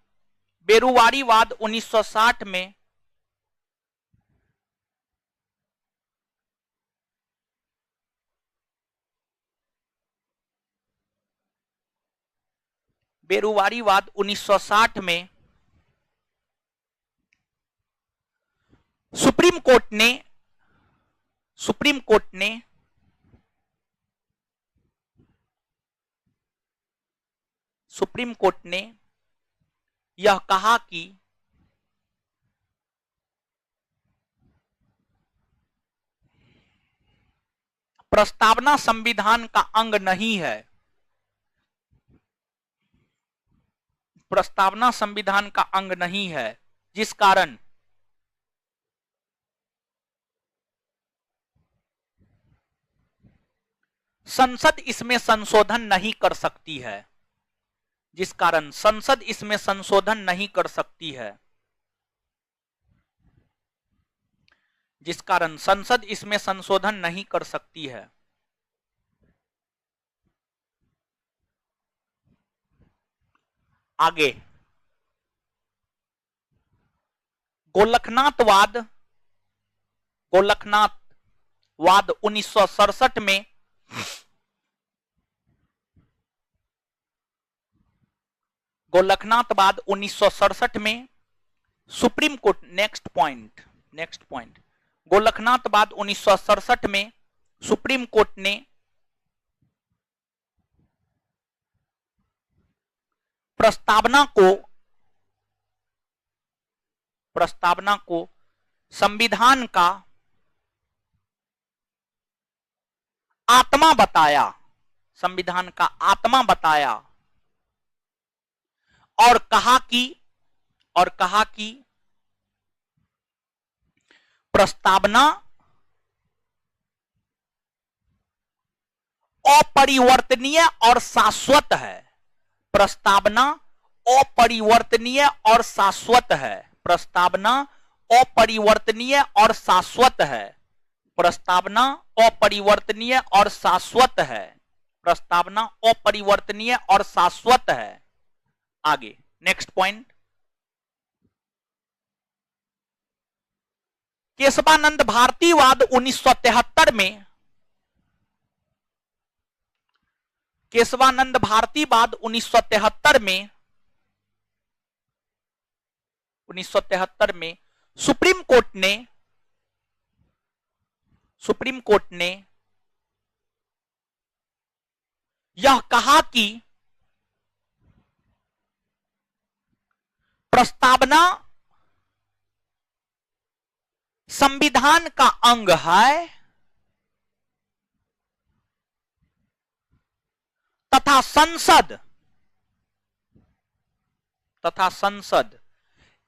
A: बेरुवारीवाद 1960 में बेरुवारीवाद 1960 में सुप्रीम कोर्ट ने सुप्रीम कोर्ट ने सुप्रीम कोर्ट ने यह कहा कि प्रस्तावना संविधान का अंग नहीं है, प्रस्तावना संविधान का अंग नहीं है, जिस कारण संसद इसमें संशोधन नहीं कर सकती है, जिस कारण संसद इसमें संशोधन नहीं कर सकती है, जिस कारण संसद इसमें संशोधन नहीं कर सकती है। आगे, गोलखनाथवाद 1967 में गोलखनाथवाद 1967 में सुप्रीम कोर्ट, नेक्स्ट पॉइंट, गोलखनाथवाद 1967 में सुप्रीम कोर्ट ने प्रस्तावना को संविधान का आत्मा बताया, संविधान का आत्मा बताया, और कहा कि प्रस्तावना अपरिवर्तनीय और शाश्वत है, प्रस्तावना अपरिवर्तनीय और शाश्वत है, प्रस्तावना अपरिवर्तनीय और शाश्वत है, प्रस्तावना अपरिवर्तनीय और शाश्वत है, प्रस्तावना अपरिवर्तनीय और शाश्वत है। आगे, नेक्स्ट पॉइंट, केशवानंद भारतीवाद 1973 में, केशवानंद भारतीवाद 1973 में सुप्रीम कोर्ट ने यह कहा कि प्रस्तावना संविधान का अंग है तथा संसद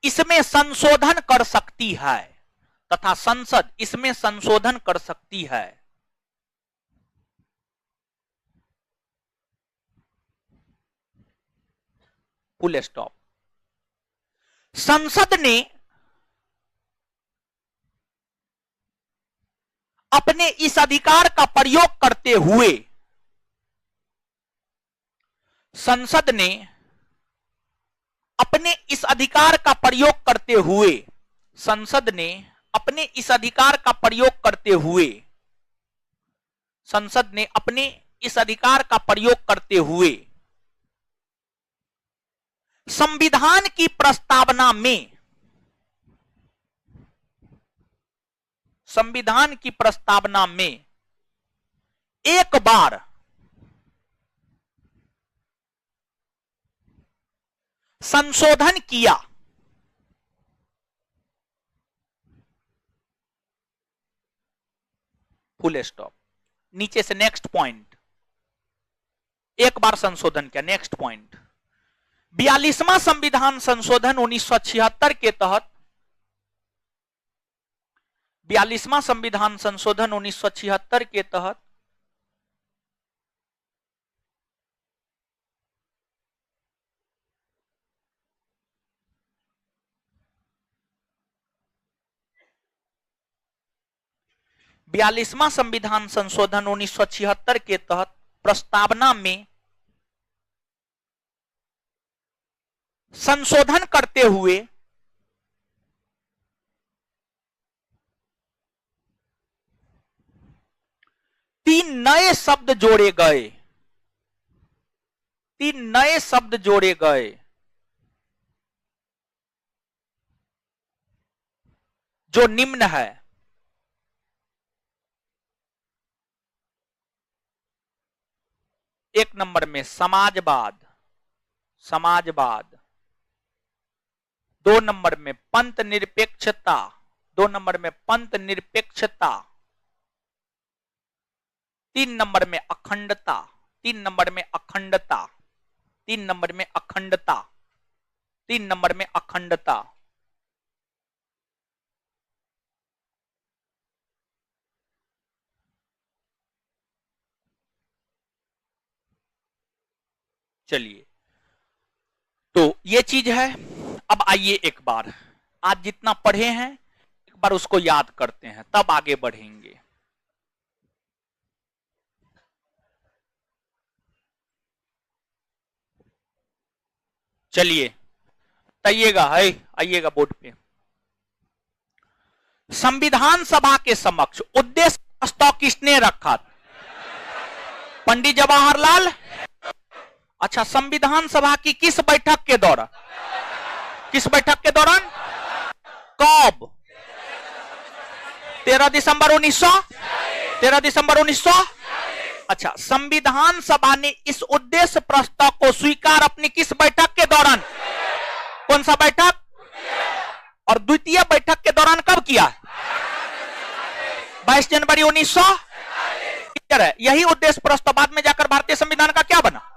A: इसमें संशोधन कर सकती है, तथा संसद इसमें संशोधन कर सकती है। Full stop. संसद ने अपने इस अधिकार का प्रयोग करते हुए संसद ने अपने इस अधिकार का प्रयोग करते हुए संसद ने अपने इस अधिकार का प्रयोग करते हुए संसद ने अपने इस अधिकार का प्रयोग करते हुए संविधान की प्रस्तावना में एक बार संशोधन किया। Full stop. नीचे से नेक्स्ट पॉइंट। एक बार संशोधन किया। Next point. 42वां संविधान संशोधन 1976 के तहत 42वां संविधान संशोधन 1976 के तहत संविधान संशोधन 1976 के तहत प्रस्तावना में संशोधन करते हुए तीन नए शब्द जोड़े गए जो निम्न है। एक नंबर में समाजवाद, 2 नंबर में पंथ निरपेक्षता, 2 नंबर में पंथ निरपेक्षता, 3 नंबर में अखंडता, 3 नंबर में अखंडता, 3 नंबर में अखंडता, 3 नंबर में अखंडता। चलिए, तो ये चीज है। अब आइए एक बार आज जितना पढ़े हैं एक बार उसको याद करते हैं, तब आगे बढ़ेंगे। चलिए आइएगा बोर्ड पे। संविधान सभा के समक्ष उद्देश्य प्रस्ताव किसने रखा? पंडित जवाहरलाल। अच्छा, संविधान सभा की किस बैठक के दौरान? कब? 13 दिसंबर 1900। अच्छा, संविधान सभा ने इस उद्देश्य प्रस्ताव को स्वीकार अपनी किस बैठक के दौरान? कौन सा बैठक? और द्वितीय बैठक के दौरान कब किया? 22 जनवरी 1900। यही उद्देश्य प्रस्ताव बाद में जाकर भारतीय संविधान का क्या बना?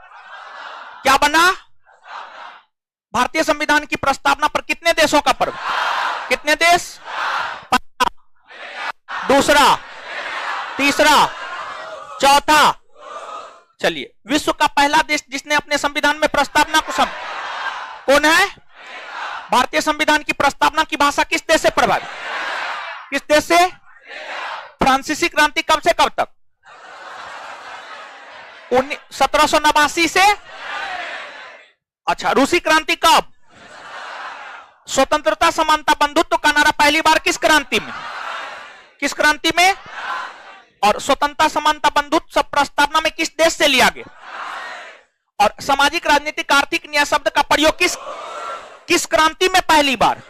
A: भारतीय संविधान की प्रस्तावना पर कितने देशों का पर्व? कितने देश? पहला, दूसरा, तीसरा, चौथा। चलिए, विश्व का पहला देश जिसने अपने संविधान में प्रस्तावना को कौन है? भारतीय संविधान की प्रस्तावना की भाषा किस देश से प्रभावित? किस देश से? फ्रांसीसी क्रांति कब से कब तक? 1789 से। अच्छा, रूसी क्रांति कब? स्वतंत्रता, समानता, बंधुत्व का नारा पहली बार किस क्रांति में? और स्वतंत्रता, समानता, बंधुत्व सब प्रस्तावना में किस देश से लिया गया? और सामाजिक, राजनीतिक, आर्थिक न्याय शब्द का प्रयोग किस क्रांति में पहली बार?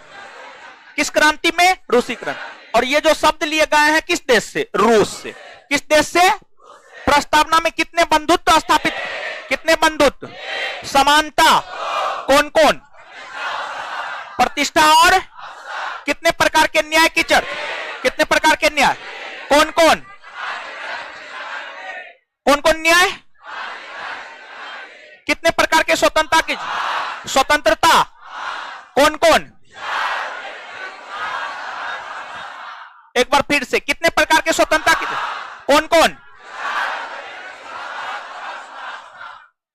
A: किस क्रांति में? रूसी क्रांति। और ये जो शब्द लिए गए हैं किस देश से? रूस से। किस देश से? प्रस्तावना में कितने बंधुत्व स्थापित? कितने बंधुत्व? समानता, कौन कौन? प्रतिष्ठा, और कितने प्रकार के न्याय की चर्चा? कितने प्रकार के न्याय? कौन कौन न्याय? कितने प्रकार के स्वतंत्रता की? स्वतंत्रता, कौन कौन? एक बार फिर से, कितने प्रकार के स्वतंत्रता की? कौन कौन?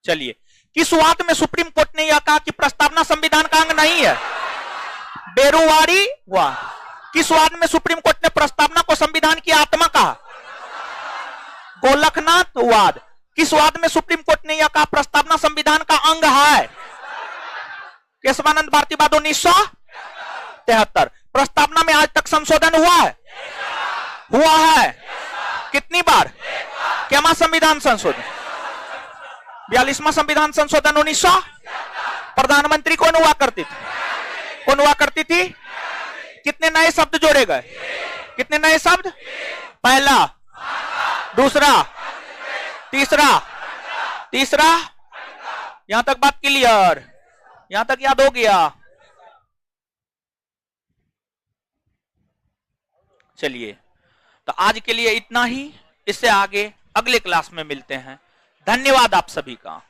A: चलिए, किस वाद में सुप्रीम कोर्ट ने यह कहा कि प्रस्तावना संविधान का अंग नहीं है? बेरुवारी वाद। किस वाद में सुप्रीम कोर्ट ने प्रस्तावना को संविधान की आत्मा कहा? गोलखनाथ वाद। किस वाद में सुप्रीम कोर्ट ने यह कहा प्रस्तावना संविधान का अंग है? केशवानंद भारती वाद 1973। प्रस्तावना में आज तक संशोधन हुआ है? हुआ है कितनी बार? क्या संविधान संशोधन? 42वां संविधान संशोधन 1900। प्रधानमंत्री कौन हुआ करती थी? कौन हुआ करती थी? कितने नए शब्द जोड़े गए? कितने नए शब्द? पहला, दूसरा, तीसरा, तीसरा। यहां तक बात क्लियर? यहां तक याद हो गया? चलिए, तो आज के लिए इतना ही। इससे आगे अगले क्लास में मिलते हैं। धन्यवाद आप सभी का।